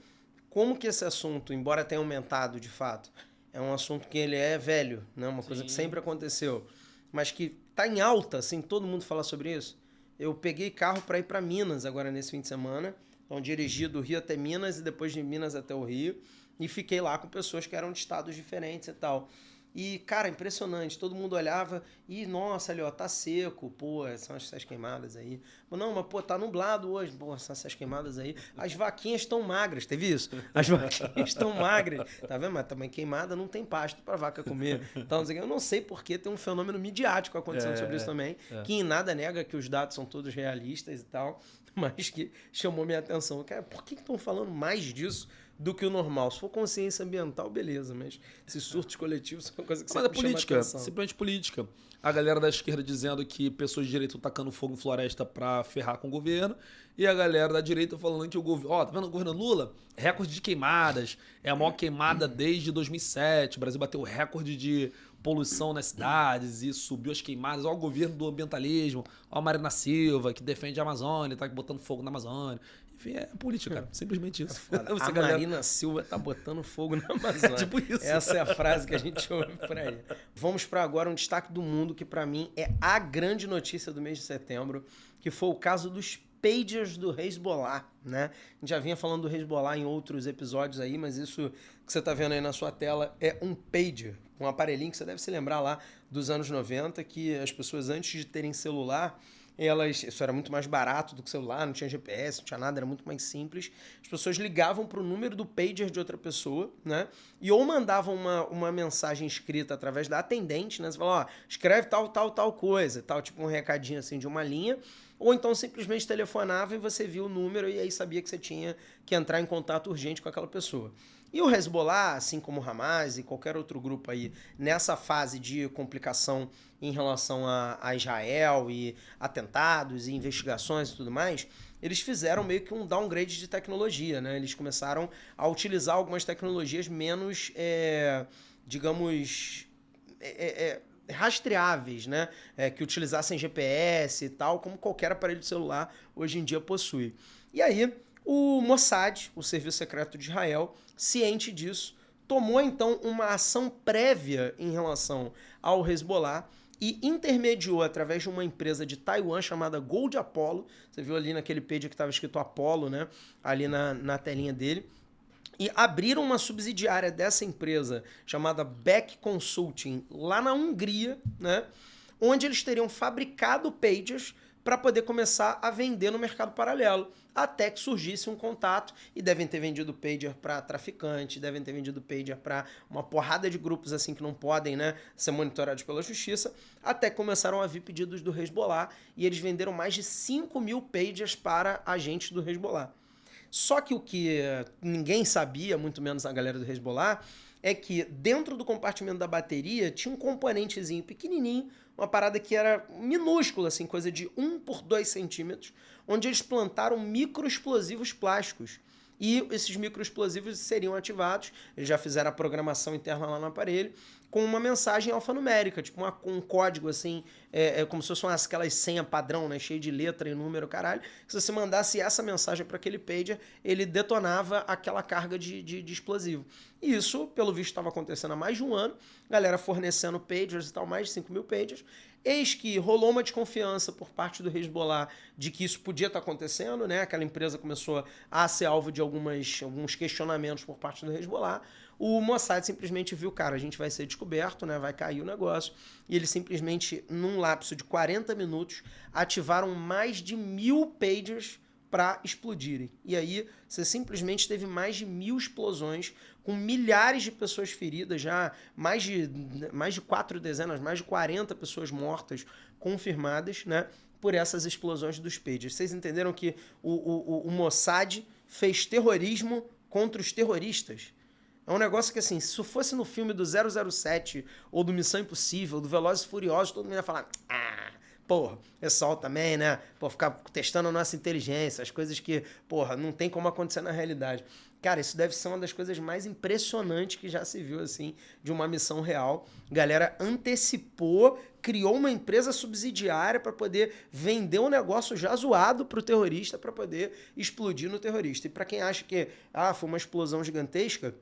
Speaker 2: como que esse assunto, embora tenha aumentado de fato, é um assunto que ele é velho, né? Uma coisa que sempre aconteceu, mas que tá em alta, assim, todo mundo fala sobre isso. Eu peguei carro para ir para Minas agora nesse fim de semana, então dirigi do Rio até Minas e depois de Minas até o Rio, e fiquei lá com pessoas que eram de estados diferentes e tal. E, cara, impressionante. Todo mundo olhava e, nossa, ali, ó, tá seco. Pô, são essas queimadas aí. Não, mas, pô, tá nublado hoje. Pô, são essas queimadas aí. As vaquinhas estão magras, teve isso? As vaquinhas estão magras. Tá vendo? Mas também queimada não tem pasto pra vaca comer. Então, eu não sei porque tem um fenômeno midiático acontecendo sobre isso também, que em nada nega que os dados são todos realistas e tal, mas que chamou minha atenção. Cara, por que estão falando mais disso do que o normal? Se for consciência ambiental, beleza, mas esses surtos coletivos são uma coisa que sempre chama atenção.
Speaker 1: Simplesmente política. A galera da esquerda dizendo que pessoas de direita estão tacando fogo em floresta pra ferrar com o governo, e a galera da direita falando que o governo... Ó, tá vendo o governo Lula? Recorde de queimadas. É a maior queimada desde 2007. O Brasil bateu o recorde de poluição nas cidades e subiu as queimadas. Ó, o governo do ambientalismo. Ó, a Marina Silva, que defende a Amazônia, tá botando fogo na Amazônia. Enfim, é política, cara. Simplesmente isso.
Speaker 2: A Marina Silva tá botando fogo na Amazônia.
Speaker 1: Tipo isso.
Speaker 2: Essa é a frase que a gente ouve por aí. Vamos para agora um destaque do mundo que para mim é a grande notícia do mês de setembro, que foi o caso dos pagers do Hezbollah, né? A gente já vinha falando do Hezbollah em outros episódios aí, mas isso que você tá vendo aí na sua tela é um pager, um aparelhinho que você deve se lembrar lá dos anos 90, que as pessoas antes de terem celular, isso era muito mais barato do que celular, não tinha GPS, não tinha nada, era muito mais simples. As pessoas ligavam para o número do pager de outra pessoa, né? E ou mandavam uma mensagem escrita através da atendente, né? Você fala, ó, escreve tal coisa, tal, tipo um recadinho assim de uma linha. Ou então simplesmente telefonava e você via o número e aí sabia que você tinha que entrar em contato urgente com aquela pessoa. E o Hezbollah, assim como o Hamas e qualquer outro grupo aí, nessa fase de complicação em relação a Israel e atentados e investigações e tudo mais, eles fizeram meio que um downgrade de tecnologia, né? Eles começaram a utilizar algumas tecnologias menos, digamos, rastreáveis, né? Que utilizassem GPS e tal, como qualquer aparelho de celular hoje em dia possui. E aí, o Mossad, o Serviço Secreto de Israel, ciente disso, tomou então uma ação prévia em relação ao Hezbollah e intermediou através de uma empresa de Taiwan chamada Gold Apollo. Você viu ali naquele page que estava escrito Apollo, né? Ali na telinha dele. E abriram uma subsidiária dessa empresa chamada Beck Consulting lá na Hungria, né? Onde eles teriam fabricado pagers para poder começar a vender no mercado paralelo, até que surgisse um contato, e devem ter vendido pager para traficante, devem ter vendido pager para uma porrada de grupos assim que não podem, né, ser monitorados pela justiça, até que começaram a vir pedidos do Hezbollah, e eles venderam mais de 5 mil pagers para agentes do Hezbollah. Só que o que ninguém sabia, muito menos a galera do Hezbollah, é que dentro do compartimento da bateria tinha um componentezinho pequenininho, uma parada que era minúscula, assim, coisa de 1 por 2 centímetros, onde eles plantaram microexplosivos plásticos. E esses microexplosivos seriam ativados, eles já fizeram a programação interna lá no aparelho, com uma mensagem alfanumérica, tipo um código assim, como se fosse aquelas senha padrão, né, cheio de letra e número, caralho. Se você mandasse essa mensagem para aquele pager, ele detonava aquela carga de explosivo. E isso, pelo visto, estava acontecendo há mais de um ano, galera fornecendo pagers e tal, mais de 5 mil pagers. Eis que rolou uma desconfiança por parte do Hezbollah de que isso podia estar acontecendo, né? Aquela empresa começou a ser alvo de alguns questionamentos por parte do Hezbollah. O Mossad simplesmente viu, cara, a gente vai ser descoberto, né? Vai cair o negócio. E eles simplesmente, num lapso de 40 minutos, ativaram mais de 1.000 pagers para explodirem. E aí você simplesmente teve mais de 1.000 explosões, com milhares de pessoas feridas, já mais de 4 dezenas, mais de 40 pessoas mortas confirmadas, né, por essas explosões dos pagers. Vocês entenderam que o Mossad fez terrorismo contra os terroristas? É um negócio que, assim, se isso fosse no filme do 007, ou do Missão Impossível, do Velozes e Furiosos, todo mundo ia falar... Porra, pessoal também, né? Pô, ficar testando a nossa inteligência, as coisas que, porra, não tem como acontecer na realidade. Cara, isso deve ser uma das coisas mais impressionantes que já se viu, assim, de uma missão real. Galera antecipou, criou uma empresa subsidiária para poder vender um negócio já zoado pro terrorista para poder explodir no terrorista. E para quem acha que, foi uma explosão gigantesca,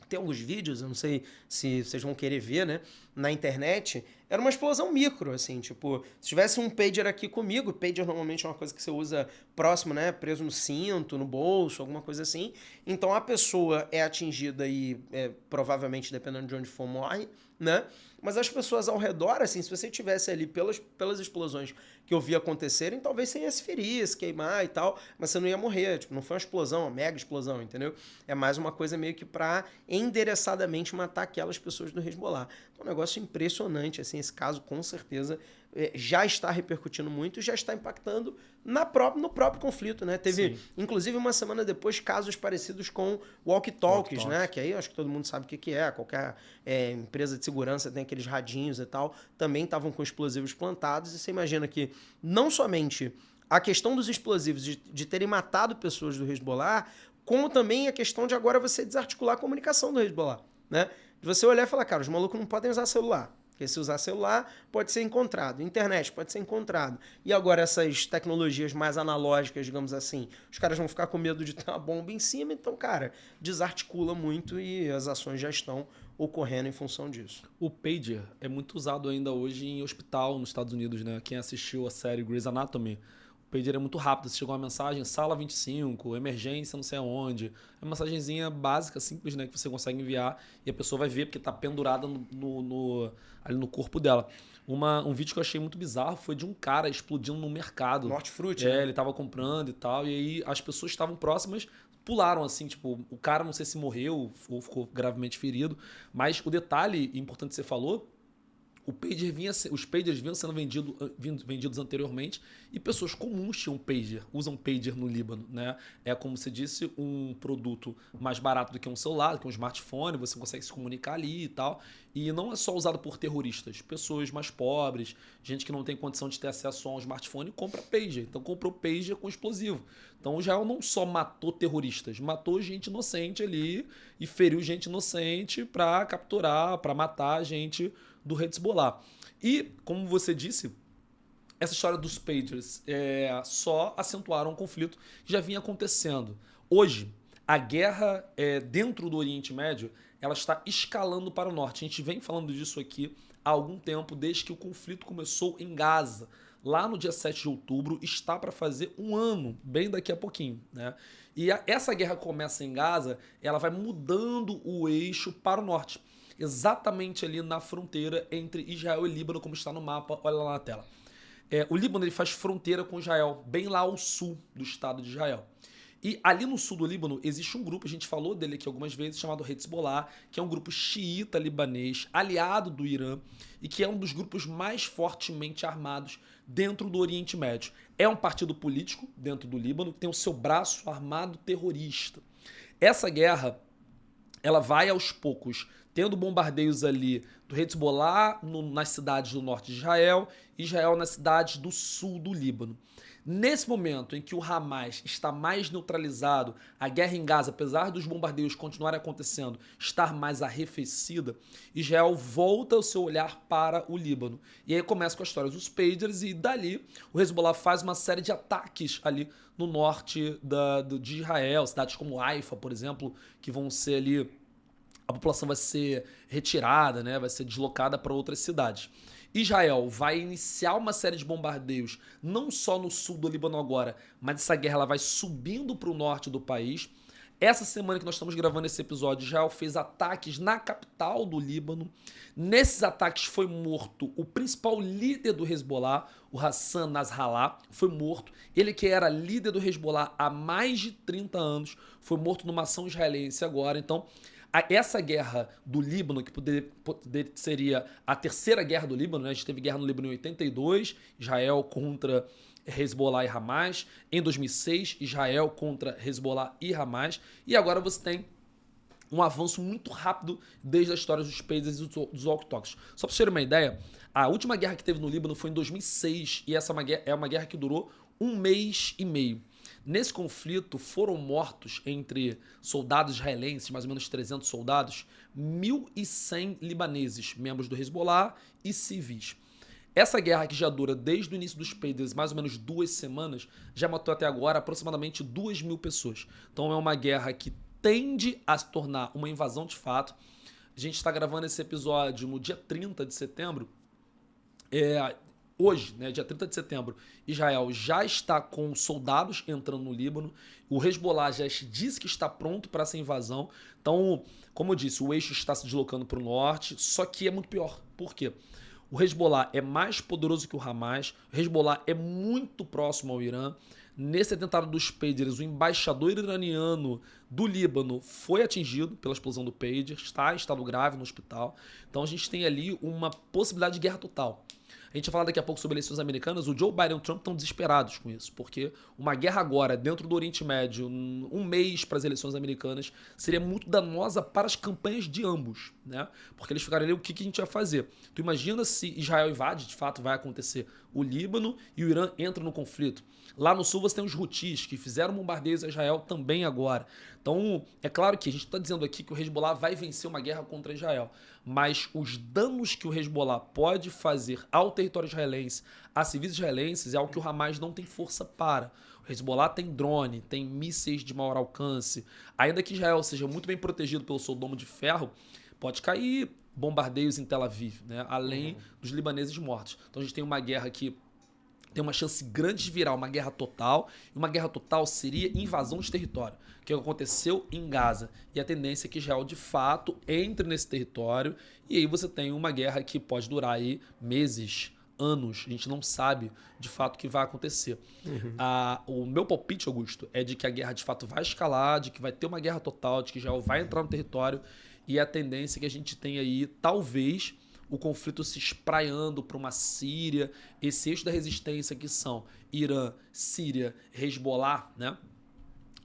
Speaker 2: tem alguns vídeos, eu não sei se vocês vão querer ver, né, na internet, era uma explosão micro, assim, tipo, se tivesse um pager aqui comigo, pager normalmente é uma coisa que você usa próximo, né, preso no cinto, no bolso, alguma coisa assim, então a pessoa é atingida e provavelmente, dependendo de onde for, morre, né, mas as pessoas ao redor, assim, se você tivesse ali pelas explosões que eu vi acontecerem, talvez você ia se ferir, se queimar e tal, mas você não ia morrer, tipo, não foi uma explosão, uma mega explosão, entendeu? É mais uma coisa meio que pra endereçadamente matar aquelas pessoas do Hezbollah. Então, um negócio impressionante, assim, esse caso com certeza já está repercutindo muito e já está impactando no próprio conflito, né? Teve, inclusive, uma semana depois, casos parecidos com walkie-talkies, né? Que aí eu acho que todo mundo sabe o que é. Qualquer empresa de segurança tem aqueles radinhos e tal. Também estavam com explosivos plantados. E você imagina que não somente a questão dos explosivos, de terem matado pessoas do Hezbollah, como também a questão de agora você desarticular a comunicação do Hezbollah, né? De você olhar e falar, cara, os malucos não podem usar celular. Porque se usar celular, pode ser encontrado. Internet pode ser encontrado. E agora essas tecnologias mais analógicas, digamos assim, os caras vão ficar com medo de ter uma bomba em cima. Então, cara, desarticula muito e as ações já estão ocorrendo em função disso.
Speaker 1: O pager é muito usado ainda hoje em hospital nos Estados Unidos, né? Quem assistiu a série Grey's Anatomy, o pager é muito rápido. Você chegou uma mensagem, sala 25, emergência não sei aonde. É uma mensagenzinha básica, simples, né? Que você consegue enviar e a pessoa vai ver porque tá pendurada ali no corpo dela. Um vídeo que eu achei muito bizarro foi de um cara explodindo no mercado.
Speaker 2: Hortifruti, né?
Speaker 1: Ele tava comprando e tal, e aí as pessoas estavam próximas, pularam assim, tipo, o cara não sei se morreu ou ficou gravemente ferido, mas o detalhe importante que você falou, os pagers vinham sendo vendidos anteriormente e pessoas comuns tinham pager, usam pager no Líbano, né? É, como você disse, um produto mais barato do que um celular, do que um smartphone, você consegue se comunicar ali e tal. E não é só usado por terroristas, pessoas mais pobres, gente que não tem condição de ter acesso a um smartphone, compra pager. Então comprou pager com explosivo. Então o Israel não só matou terroristas, matou gente inocente ali e feriu gente inocente para capturar, para matar gente do Hezbollah. E, como você disse, essa história dos pagers só acentuaram um conflito que já vinha acontecendo. Hoje, a guerra dentro do Oriente Médio, ela está escalando para o norte. A gente vem falando disso aqui há algum tempo, desde que o conflito começou em Gaza. Lá no dia 7 de outubro, está para fazer um ano, bem daqui a pouquinho, né? E essa guerra começa em Gaza, ela vai mudando o eixo para o norte. Exatamente ali na fronteira entre Israel e Líbano, como está no mapa, olha lá na tela. O Líbano ele faz fronteira com Israel, bem lá ao sul do Estado de Israel. E ali no sul do Líbano existe um grupo, a gente falou dele aqui algumas vezes, chamado Hezbollah, que é um grupo xiita libanês, aliado do Irã, e que é um dos grupos mais fortemente armados dentro do Oriente Médio. É um partido político dentro do Líbano, que tem o seu braço armado terrorista. Essa guerra, ela vai aos poucos tendo bombardeios ali do Hezbollah nas cidades do norte de Israel, Israel nas cidades do sul do Líbano. Nesse momento em que o Hamas está mais neutralizado, a guerra em Gaza, apesar dos bombardeios continuarem acontecendo, estar mais arrefecida, Israel volta o seu olhar para o Líbano. E aí começa com a história dos pagers e dali o Hezbollah faz uma série de ataques ali no norte de Israel, cidades como Haifa, por exemplo, que vão ser ali... A população vai ser retirada, né? Vai ser deslocada para outras cidades. Israel vai iniciar uma série de bombardeios, não só no sul do Líbano agora, mas essa guerra ela vai subindo para o norte do país. Essa semana que nós estamos gravando esse episódio, Israel fez ataques na capital do Líbano. Nesses ataques foi morto o principal líder do Hezbollah, o Hassan Nasrallah, foi morto. Ele que era líder do Hezbollah há mais de 30 anos, foi morto numa ação israelense agora. Então, essa guerra do Líbano, que seria a terceira guerra do Líbano, né? A gente teve guerra no Líbano em 82, Israel contra Hezbollah e Hamas. Em 2006, Israel contra Hezbollah e Hamas. E agora você tem um avanço muito rápido desde a história dos pagers e dos walkie-talkies. Só para vocês terem uma ideia, a última guerra que teve no Líbano foi em 2006 e essa é uma guerra que durou 1 mês e meio. Nesse conflito foram mortos entre soldados israelenses, mais ou menos 300 soldados, 1.100 libaneses, membros do Hezbollah e civis. Essa guerra que já dura desde o início dos pagers, mais ou menos 2 semanas, já matou até agora aproximadamente 2.000 pessoas. Então é uma guerra que tende a se tornar uma invasão de fato. A gente está gravando esse episódio no dia 30 de setembro. Hoje, né, dia 30 de setembro, Israel já está com soldados entrando no Líbano. O Hezbollah já disse que está pronto para essa invasão. Então, como eu disse, o eixo está se deslocando para o norte, só que é muito pior. Por quê? O Hezbollah é mais poderoso que o Hamas, o Hezbollah é muito próximo ao Irã. Nesse atentado dos pagers, o embaixador iraniano do Líbano foi atingido pela explosão do pager, está em estado grave no hospital. Então a gente tem ali uma possibilidade de guerra total. A gente vai falar daqui a pouco sobre eleições americanas. O Joe Biden e o Trump estão desesperados com isso, porque uma guerra agora dentro do Oriente Médio, 1 mês para as eleições americanas, seria muito danosa para as campanhas de ambos, né? Porque eles ficariam ali, o que a gente vai fazer? Tu imagina se Israel invade, de fato vai acontecer, o Líbano e o Irã entram no conflito. Lá no sul você tem os Houthis, que fizeram bombardeios a Israel também agora. Então, é claro que a gente está dizendo aqui que o Hezbollah vai vencer uma guerra contra Israel, mas os danos que o Hezbollah pode fazer ao território israelense, a civis israelenses, é algo que o Hamas não tem força para. O Hezbollah tem drone, tem mísseis de maior alcance. Ainda que Israel seja muito bem protegido pelo seu domo de ferro, pode cair bombardeios em Tel Aviv, né? Além dos libaneses mortos. Então a gente tem uma guerra que tem uma chance grande de virar uma guerra total. E uma guerra total seria invasão de território, que aconteceu em Gaza. E a tendência é que Israel, de fato, entre nesse território. E aí você tem uma guerra que pode durar aí meses, anos. A gente não sabe, de fato, o que vai acontecer. O meu palpite, Augusto, é de que a guerra, de fato, vai escalar, de que vai ter uma guerra total, de que Israel vai entrar no território. E a tendência é que a gente tem aí, talvez, o conflito se espraiando para uma Síria, esse eixo da resistência que são Irã, Síria, Hezbollah, né?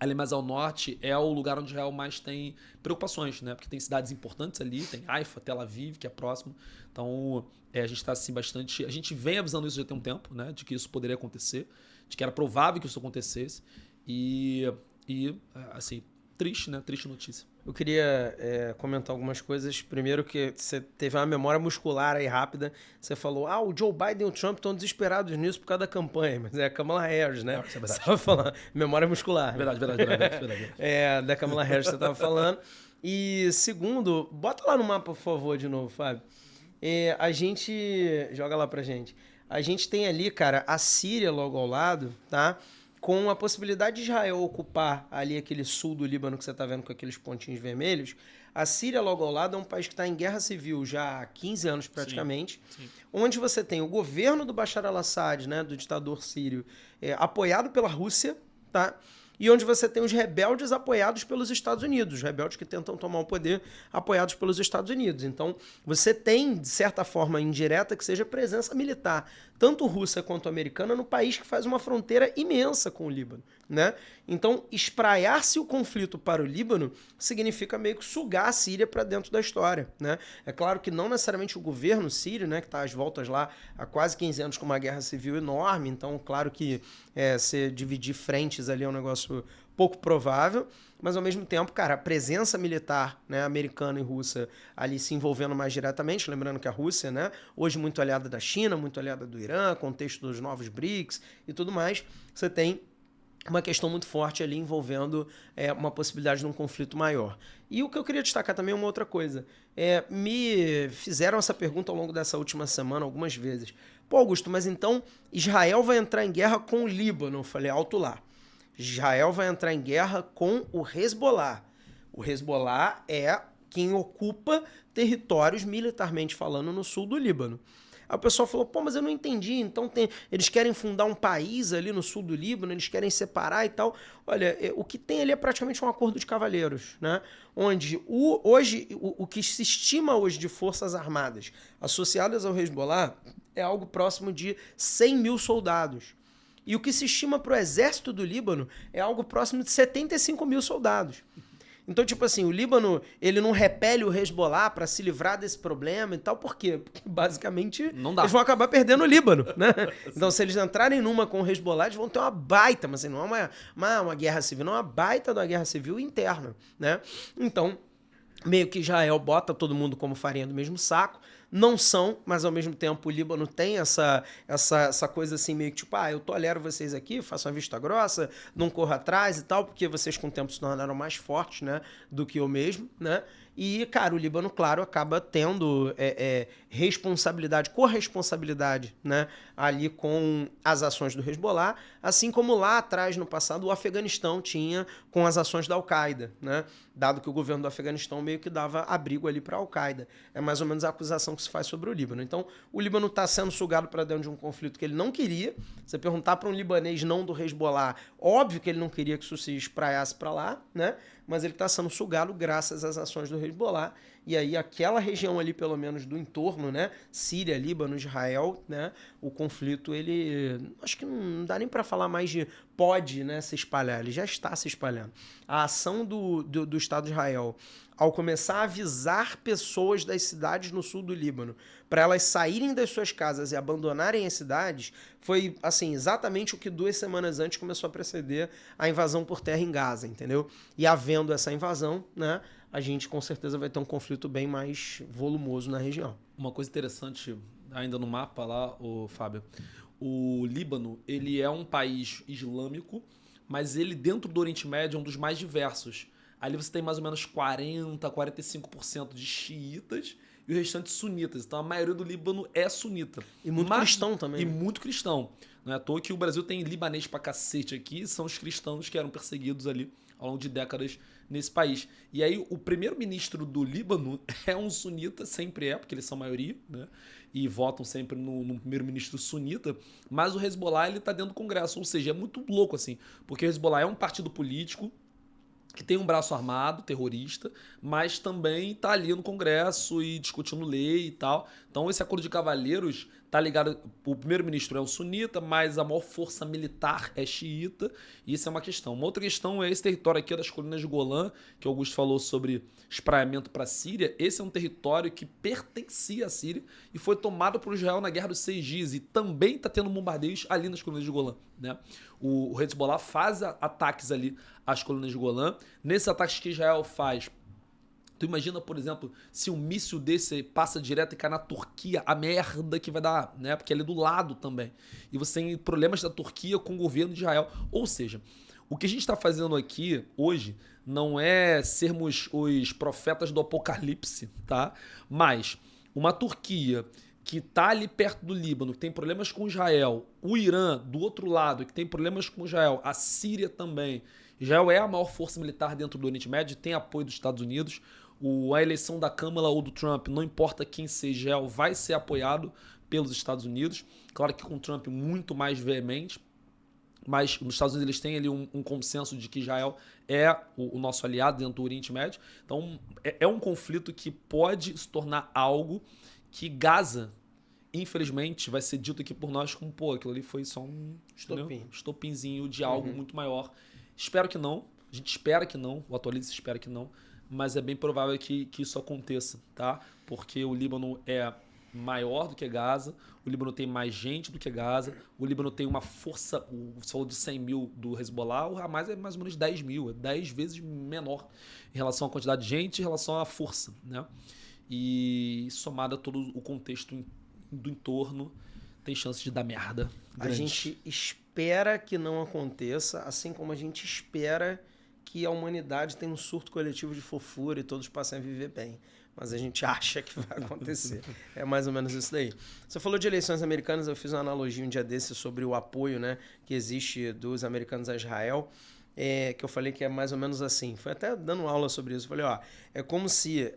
Speaker 1: Ali mais ao norte é o lugar onde Israel mais tem preocupações, né? Porque tem cidades importantes ali, tem Haifa, Tel Aviv, que é próximo. Então, a gente está assim bastante... A gente vem avisando isso já tem um tempo, né? De que isso poderia acontecer, de que era provável que isso acontecesse. E assim, Triste, né? Triste notícia.
Speaker 2: Eu queria comentar algumas coisas. Primeiro que você teve uma memória muscular aí rápida. Você falou, o Joe Biden e o Trump estão desesperados nisso por causa da campanha. Mas é a Kamala Harris, né?
Speaker 1: Isso é verdade.
Speaker 2: Você estava falando. Memória muscular.
Speaker 1: Verdade.
Speaker 2: Da Kamala Harris você estava falando. E segundo, bota lá no mapa, por favor, de novo, Fábio. A gente... Joga lá pra gente. A gente tem ali, cara, a Síria logo ao lado, tá? Com a possibilidade de Israel ocupar ali aquele sul do Líbano que você está vendo com aqueles pontinhos vermelhos, a Síria logo ao lado é um país que está em guerra civil já há 15 anos praticamente, sim. Onde você tem o governo do Bashar al-Assad, né, do ditador sírio, apoiado pela Rússia, tá? E onde você tem os rebeldes apoiados pelos Estados Unidos, os rebeldes que tentam tomar o poder apoiados pelos Estados Unidos. Então, você tem, de certa forma indireta, que seja presença militar, tanto russa quanto americana, no país que faz uma fronteira imensa com o Líbano, né? Então, espraiar-se o conflito para o Líbano significa meio que sugar a Síria para dentro da história, né? É claro que não necessariamente o governo sírio, né, que está às voltas lá há quase 15 anos com uma guerra civil enorme, então, claro que se dividir frentes ali é um negócio pouco provável, mas ao mesmo tempo, cara, a presença militar, né, americana e russa ali se envolvendo mais diretamente, lembrando que a Rússia, né, hoje muito aliada da China, muito aliada do Irã, contexto dos novos BRICS e tudo mais, você tem uma questão muito forte ali envolvendo uma possibilidade de um conflito maior. E o que eu queria destacar também é uma outra coisa. Me fizeram essa pergunta ao longo dessa última semana algumas vezes. Pô, Augusto, mas então Israel vai entrar em guerra com o Líbano? Eu falei, alto lá. Israel vai entrar em guerra com o Hezbollah. O Hezbollah é quem ocupa territórios, militarmente falando, no sul do Líbano. Aí o pessoal falou, pô, mas eu não entendi, então eles querem fundar um país ali no sul do Líbano, eles querem separar e tal. Olha, o que tem ali é praticamente um acordo de cavalheiros, né? Onde o que se estima hoje de forças armadas associadas ao Hezbollah é algo próximo de 100 mil soldados. E o que se estima para o exército do Líbano é algo próximo de 75 mil soldados. Então, tipo assim, o Líbano, ele não repele o Hezbollah para se livrar desse problema e tal. Por quê? Porque, basicamente,
Speaker 1: não dá.
Speaker 2: Eles vão acabar perdendo o Líbano, né? Então, se eles entrarem numa com o Hezbollah, eles vão ter uma baita, mas assim, não é uma guerra civil, não é uma baita da guerra civil interna, né? Então, meio que Israel bota todo mundo como farinha do mesmo saco. Não são, mas ao mesmo tempo o Líbano tem essa coisa assim meio que tipo, eu tolero vocês aqui, faço uma vista grossa, não corro atrás e tal, porque vocês com o tempo se tornaram mais fortes, né, do que eu mesmo, né? E, cara, o Líbano, claro, acaba tendo responsabilidade, corresponsabilidade, né, ali com as ações do Hezbollah, assim como lá atrás, no passado, o Afeganistão tinha com as ações da Al-Qaeda, né? Dado que o governo do Afeganistão meio que dava abrigo ali para a Al-Qaeda. É mais ou menos a acusação que se faz sobre o Líbano. Então, o Líbano está sendo sugado para dentro de um conflito que ele não queria. Você perguntar para um libanês não do Hezbollah, óbvio que ele não queria que isso se espraiasse para lá, né? Mas ele está sendo sugado graças às ações do Hezbollah. E aí aquela região ali, pelo menos do entorno, né? Síria, Líbano, Israel, né? O conflito, ele... Acho que não dá nem para falar mais de pode, né, se espalhar. Ele já está se espalhando. A ação do Estado de Israel, ao começar a avisar pessoas das cidades no sul do Líbano para elas saírem das suas casas e abandonarem as cidades, foi, assim, exatamente o que 2 semanas antes começou a preceder a invasão por terra em Gaza, entendeu? E havendo essa invasão, né, a gente com certeza vai ter um conflito bem mais volumoso na região.
Speaker 1: Uma coisa interessante, ainda no mapa lá, Fábio, o Líbano, ele é um país islâmico, mas ele dentro do Oriente Médio é um dos mais diversos. Ali você tem mais ou menos 40-45% de xiitas e o restante sunitas. Então a maioria do Líbano é sunita.
Speaker 2: E muito cristão também.
Speaker 1: E muito cristão. Não é à toa que o Brasil tem libanês pra cacete aqui, são os cristãos que eram perseguidos ali ao longo de décadas nesse país. E aí o primeiro-ministro do Líbano é um sunita, sempre é, porque eles são maioria, né? E votam sempre no primeiro-ministro sunita, mas o Hezbollah, ele tá dentro do Congresso, ou seja, é muito louco assim, porque o Hezbollah é um partido político que tem um braço armado, terrorista, mas também está ali no Congresso e discutindo lei e tal. Então esse acordo de cavalheiros tá ligado, o primeiro-ministro é um sunita, mas a maior força militar é xiita, e isso é uma questão. Uma outra questão é esse território aqui das colinas de Golã, que o Augusto falou sobre espraiamento para a Síria. Esse é um território que pertencia à Síria e foi tomado por Israel na Guerra dos 6 Dias, e também está tendo bombardeios ali nas colinas de Golã, né? O Hezbollah faz ataques ali às colinas de Golã. Nesses ataques que Israel faz, tu imagina, por exemplo, se um míssil desse passa direto e cai na Turquia, a merda que vai dar, né? Porque é ali do lado também. E você tem problemas da Turquia com o governo de Israel. Ou seja, o que a gente está fazendo aqui hoje não é sermos os profetas do apocalipse, tá? Mas uma Turquia que tá ali perto do Líbano, que tem problemas com Israel, o Irã do outro lado, que tem problemas com Israel, a Síria também. Israel é a maior força militar dentro do Oriente Médio, tem apoio dos Estados Unidos. A eleição da Câmara ou do Trump, não importa quem seja, Israel vai ser apoiado pelos Estados Unidos. Claro que com o Trump muito mais veemente, mas nos Estados Unidos eles têm ali um consenso de que Israel é o nosso aliado dentro do Oriente Médio. Então é um conflito que pode se tornar algo que Gaza, infelizmente, vai ser dito aqui por nós como, pô, aquilo ali foi só um estopinzinho de algo muito maior. Espero que não, a gente espera que não, o atualista espera que não, mas é bem provável que isso aconteça, tá? Porque o Líbano é maior do que Gaza, o Líbano tem mais gente do que Gaza, o Líbano tem uma força, você falou de 100 mil do Hezbollah, o Hamas é mais ou menos 10 mil, é 10 vezes menor em relação à quantidade de gente, em relação à força, né? E somado a todo o contexto do entorno, tem chance de dar merda grande.
Speaker 2: A gente espera que não aconteça, assim como a gente espera que a humanidade tenha um surto coletivo de fofura e todos passem a viver bem. Mas a gente acha que vai acontecer. É mais ou menos isso daí. Você falou de eleições americanas, eu fiz uma analogia um dia desse sobre o apoio, né, que existe dos americanos a Israel. Que eu falei que é mais ou menos assim. Foi até dando aula sobre isso. Eu falei, ó, é como se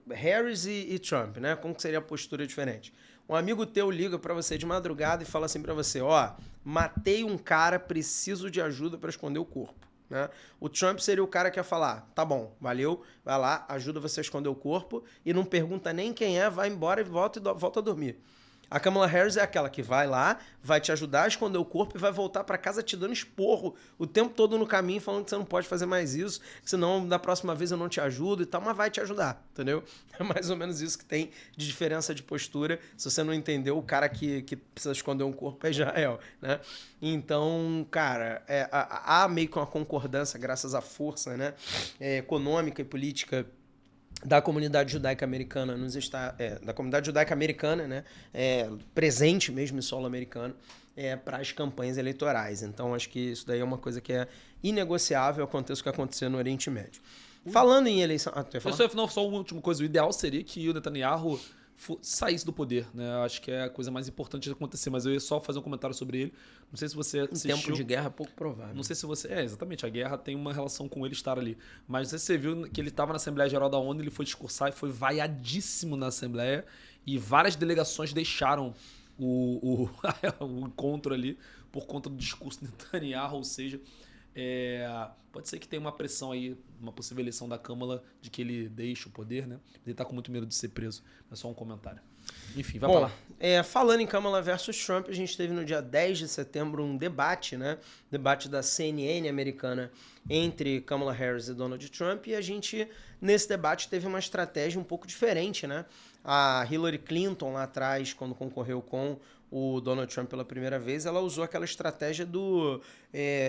Speaker 2: Harris e Trump, né? Como que seria a postura diferente? Um amigo teu liga pra você de madrugada e fala assim pra você, ó, matei um cara, preciso de ajuda pra esconder o corpo, né? O Trump seria o cara que ia falar, tá bom, valeu, vai lá, ajuda você a esconder o corpo e não pergunta nem quem é, vai embora e volta a dormir. A Kamala Harris é aquela que vai lá, vai te ajudar a esconder o corpo e vai voltar pra casa te dando esporro o tempo todo no caminho, falando que você não pode fazer mais isso, que senão da próxima vez eu não te ajudo e tal, mas vai te ajudar, entendeu? É mais ou menos isso que tem de diferença de postura. Se você não entendeu, o cara que precisa esconder um corpo é Israel, né? Então, cara, há meio que uma concordância, graças à força, né, econômica e política da comunidade judaica-americana da comunidade judaica-americana, né, presente mesmo em solo americano, para as campanhas eleitorais. Então, acho que isso daí é uma coisa que é inegociável, aconteça o que acontecer no Oriente Médio. Falando em eleição...
Speaker 1: Só uma última coisa. O ideal seria que o Netanyahu saísse do poder, né? Acho que é a coisa mais importante de acontecer, mas eu ia só fazer um comentário sobre ele. Não sei se você assistiu...
Speaker 2: Em tempo de guerra, pouco provável.
Speaker 1: Não sei se você... exatamente, a guerra tem uma relação com ele estar ali. Mas não sei se você viu que ele estava na Assembleia Geral da ONU, ele foi discursar e foi vaiadíssimo na Assembleia, e várias delegações deixaram o encontro ali por conta do discurso do Netanyahu, ou seja... pode ser que tenha uma pressão aí, uma possível eleição da Câmara de que ele deixe o poder, né? Ele tá com muito medo de ser preso. É só um comentário. Enfim, vai pra lá.
Speaker 2: Falando em Kamala versus Trump, a gente teve no dia 10 de setembro um debate, né? Debate da CNN americana entre Kamala Harris e Donald Trump, e a gente, nesse debate, teve uma estratégia um pouco diferente, né? A Hillary Clinton, lá atrás, quando concorreu com o Donald Trump pela primeira vez, ela usou aquela estratégia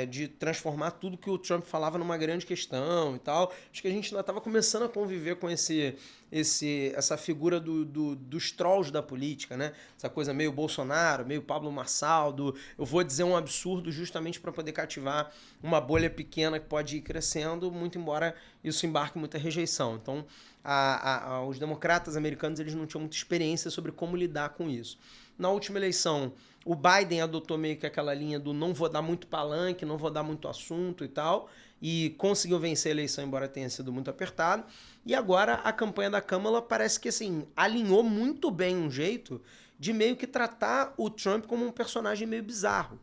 Speaker 2: de transformar tudo que o Trump falava numa grande questão e tal. Acho que a gente ainda estava começando a conviver com essa figura dos trolls da política, né? Essa coisa meio Bolsonaro, meio Pablo Marçal, eu vou dizer um absurdo justamente para poder cativar uma bolha pequena que pode ir crescendo, muito embora isso embarque muita rejeição. Então, os democratas americanos eles não tinham muita experiência sobre como lidar com isso. Na última eleição, o Biden adotou meio que aquela linha do não vou dar muito palanque, não vou dar muito assunto e tal, e conseguiu vencer a eleição, embora tenha sido muito apertado. E agora a campanha da Kamala parece que assim, alinhou muito bem um jeito de meio que tratar o Trump como um personagem meio bizarro.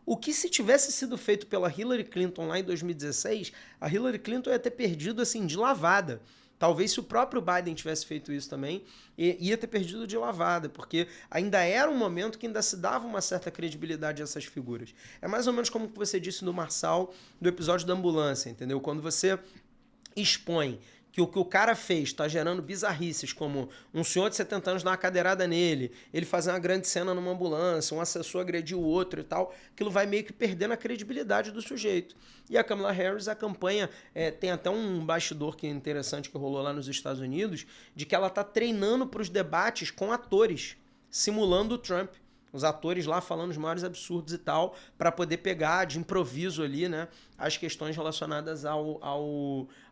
Speaker 2: O que se tivesse sido feito pela Hillary Clinton lá em 2016, a Hillary Clinton ia ter perdido assim de lavada. Talvez se o próprio Biden tivesse feito isso também, ia ter perdido de lavada, porque ainda era um momento que ainda se dava uma certa credibilidade a essas figuras. É mais ou menos como você disse no Marçal, do episódio da ambulância, entendeu? Quando você expõe que o cara fez está gerando bizarrices, como um senhor de 70 anos dar uma cadeirada nele, ele fazer uma grande cena numa ambulância, um assessor agredir o outro e tal, aquilo vai meio que perdendo a credibilidade do sujeito. E a Kamala Harris, a campanha, tem até um bastidor que é interessante que rolou lá nos Estados Unidos, de que ela está treinando para os debates com atores, simulando o Trump. Os atores lá falando os maiores absurdos e tal, para poder pegar de improviso ali, né, as questões relacionadas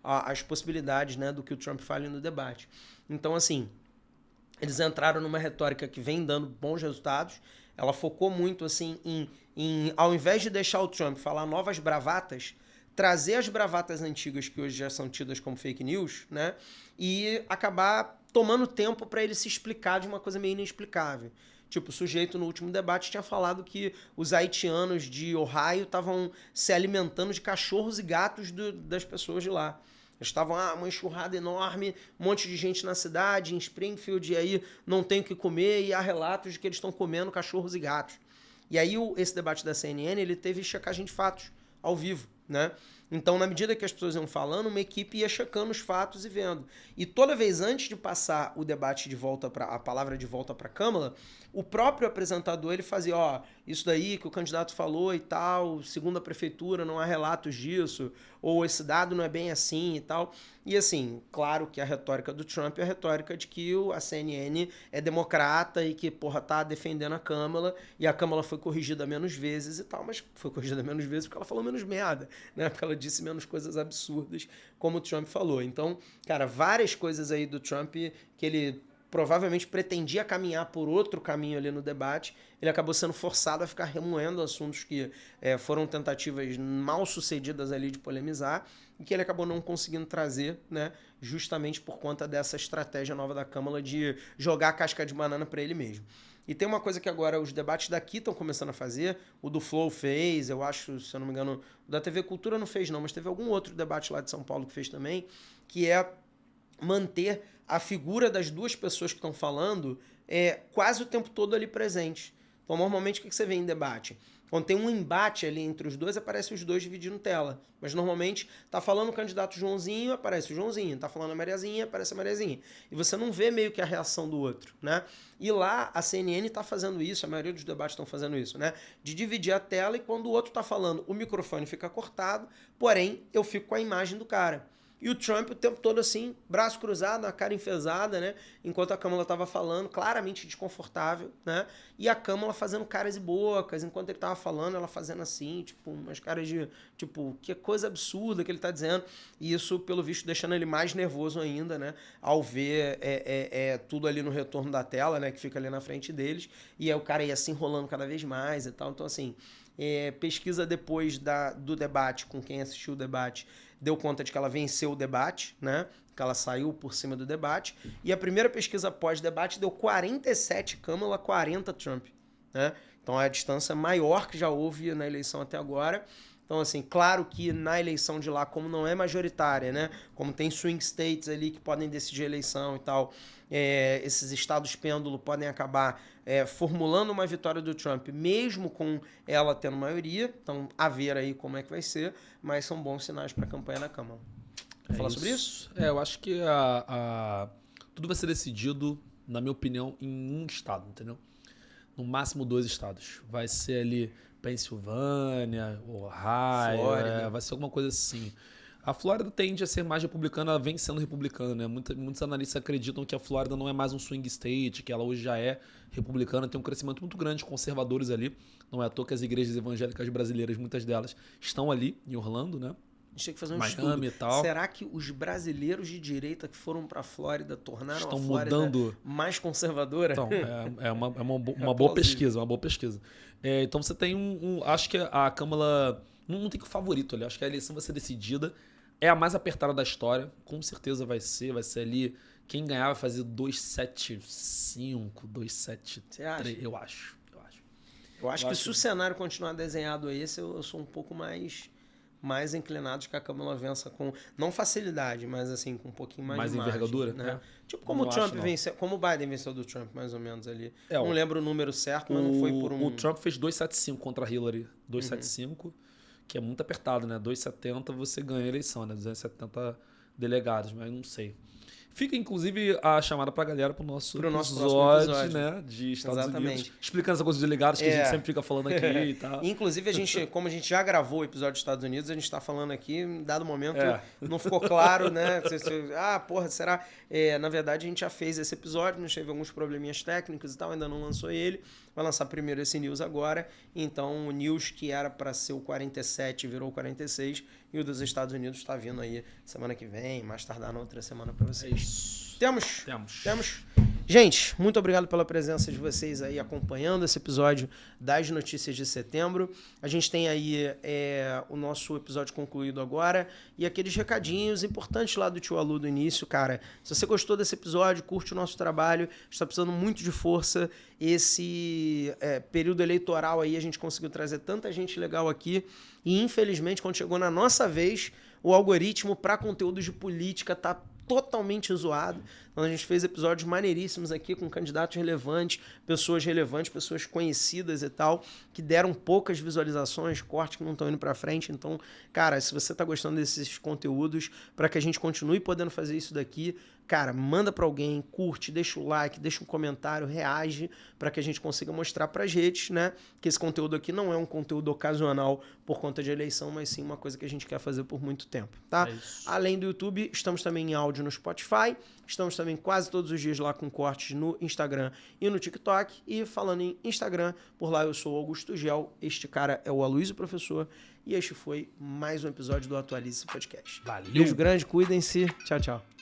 Speaker 2: às possibilidades, né, do que o Trump fale no debate. Então, assim, eles entraram numa retórica que vem dando bons resultados. Ela focou muito, assim, em ao invés de deixar o Trump falar novas bravatas, trazer as bravatas antigas que hoje já são tidas como fake news, né, e acabar tomando tempo para ele se explicar de uma coisa meio inexplicável. Tipo, o sujeito no último debate tinha falado que os haitianos de Ohio estavam se alimentando de cachorros e gatos das pessoas de lá. Eles estavam, uma enxurrada enorme, um monte de gente na cidade, em Springfield, e aí não tem o que comer, e há relatos de que eles estão comendo cachorros e gatos. E aí esse debate da CNN, ele teve checagem de fatos, ao vivo, né? Então, na medida que as pessoas iam falando, uma equipe ia checando os fatos e vendo. E toda vez antes de passar o debate de volta para a palavra de volta para a Câmara, o próprio apresentador ele fazia, isso daí que o candidato falou e tal, segundo a prefeitura não há relatos disso, ou esse dado não é bem assim e tal. E assim, claro que a retórica do Trump é a retórica de que a CNN é democrata e que, tá defendendo a Câmara, e a Câmara foi corrigida menos vezes e tal, mas foi corrigida menos vezes porque ela falou menos merda, né? Porque ela disse menos coisas absurdas, como o Trump falou. Então, cara, várias coisas aí do Trump que ele provavelmente pretendia caminhar por outro caminho ali no debate, ele acabou sendo forçado a ficar remoendo assuntos que foram tentativas mal sucedidas ali de polemizar e que ele acabou não conseguindo trazer, né, justamente por conta dessa estratégia nova da Câmara de jogar a casca de banana para ele mesmo. E tem uma coisa que agora os debates daqui estão começando a fazer, o do Flow fez, eu acho, se eu não me engano, o da TV Cultura não fez não, mas teve algum outro debate lá de São Paulo que fez também, que é manter a figura das duas pessoas que estão falando quase o tempo todo ali presente. Então, normalmente, o que você vê em debate? Quando tem um embate ali entre os dois, aparece os dois dividindo tela. Mas, normalmente, tá falando o candidato Joãozinho, aparece o Joãozinho. Tá falando a Mariazinha, aparece a Mariazinha. E você não vê meio que a reação do outro, né? E lá, a CNN tá fazendo isso, a maioria dos debates estão fazendo isso, né? De dividir a tela e quando o outro tá falando, o microfone fica cortado, porém, eu fico com a imagem do cara. E o Trump o tempo todo assim, braço cruzado, a cara enfesada, né? Enquanto a Câmara estava falando, claramente desconfortável, né? E a Câmara fazendo caras e bocas, enquanto ele estava falando, ela fazendo assim, tipo, umas caras de, tipo, que coisa absurda que ele está dizendo. E isso, pelo visto, deixando ele mais nervoso ainda, né? Ao ver tudo ali no retorno da tela, né? Que fica ali na frente deles. E aí o cara ia se enrolando cada vez mais e tal. Então, assim, pesquisa depois do debate, com quem assistiu o debate, deu conta de que ela venceu o debate, né? Que ela saiu por cima do debate. E a primeira pesquisa pós-debate deu 47 Kamala, 40 Trump, né? Então é a distância maior que já houve na eleição até agora. Então, assim, claro que na eleição de lá, como não é majoritária, né? Como tem swing states ali que podem decidir a eleição e tal, esses estados pêndulo podem acabar formulando uma vitória do Trump, mesmo com ela tendo maioria. Então, a ver aí como é que vai ser, mas são bons sinais para a campanha na Câmara. Quer falar sobre isso?
Speaker 1: Eu acho que tudo vai ser decidido, na minha opinião, em um estado, entendeu? No máximo 2 estados. Vai ser ali Pensilvânia, Ohio,
Speaker 2: Flórida.
Speaker 1: vai ser alguma coisa assim. A Flórida tende a ser mais republicana, ela vem sendo republicana, né? Muitos analistas acreditam que a Flórida não é mais um swing state, que ela hoje já é republicana, tem um crescimento muito grande de conservadores ali. Não é à toa que as igrejas evangélicas brasileiras, muitas delas, estão ali em Orlando, né?
Speaker 2: A gente tem que fazer um
Speaker 1: Miami
Speaker 2: estudo.
Speaker 1: e tal.
Speaker 2: Será que os brasileiros de direita que foram para a Flórida tornaram
Speaker 1: Estão
Speaker 2: a Flórida
Speaker 1: mudando
Speaker 2: mais conservadora?
Speaker 1: Então, é uma boa pesquisa, uma boa pesquisa. Então você tem acho que a Câmara não tem que o favorito ali. Acho que a eleição vai ser decidida. É a mais apertada da história. Com certeza vai ser ali. Quem ganhar vai fazer 275, 273. Eu acho.
Speaker 2: Eu acho que se o cenário continuar desenhado a esse, eu sou um pouco mais mais inclinados que a Câmara vença com, não facilidade, mas assim, com um pouquinho mais de margem,
Speaker 1: envergadura,
Speaker 2: né?
Speaker 1: né?
Speaker 2: Tipo como
Speaker 1: Não
Speaker 2: o Trump
Speaker 1: acho, não.
Speaker 2: venceu, como o Biden venceu do Trump, mais ou menos ali.
Speaker 1: É,
Speaker 2: não lembro o número certo, mas não foi por um...
Speaker 1: O Trump fez 2,75 contra a Hillary. 2,75, que é muito apertado, né? 2,70 você ganha a eleição, né? 270 delegados, mas não sei. Fica, inclusive, a chamada pra galera pro nosso episódio, né? De Estados Unidos. Explicando essa coisa de delegados que a gente sempre fica falando aqui e tal.
Speaker 2: Inclusive, como a gente já gravou o episódio dos Estados Unidos, a gente tá falando aqui, em dado momento, não ficou claro, né? Será? Na verdade, a gente já fez esse episódio, mas teve alguns probleminhas técnicos e tal, ainda não lançou ele. Vai lançar primeiro esse news agora. Então, o news que era para ser o 47 virou o 46. E o dos Estados Unidos está vindo aí semana que vem, mais tardar na outra semana para vocês.
Speaker 1: É isso.
Speaker 2: Temos. Gente, muito obrigado pela presença de vocês aí acompanhando esse episódio das notícias de setembro. A gente tem aí o nosso episódio concluído agora e aqueles recadinhos importantes lá do Tio Alu do início, cara. Se você gostou desse episódio, curte o nosso trabalho, está precisando muito de força. Esse período eleitoral aí a gente conseguiu trazer tanta gente legal aqui e infelizmente quando chegou na nossa vez, o algoritmo para conteúdos de política tá totalmente zoado. Então a gente fez episódios maneiríssimos aqui com candidatos relevantes, pessoas conhecidas e tal, que deram poucas visualizações, cortes que não estão indo pra frente. Então, cara, se você tá gostando desses conteúdos, para que a gente continue podendo fazer isso daqui, cara, manda pra alguém, curte, deixa o like, deixa um comentário, reage, para que a gente consiga mostrar pras redes, né, que esse conteúdo aqui não é um conteúdo ocasional por conta de eleição, mas sim uma coisa que a gente quer fazer por muito tempo, tá? Além do YouTube, estamos também em áudio no Spotify, estamos também quase todos os dias lá com cortes no Instagram e no TikTok. E falando em Instagram, por lá eu sou o Augusto Gel, este cara é o Aloysio Professor e este foi mais um episódio do Atualize Podcast.
Speaker 1: Valeu!
Speaker 2: Beijo grande, cuidem-se, tchau, tchau.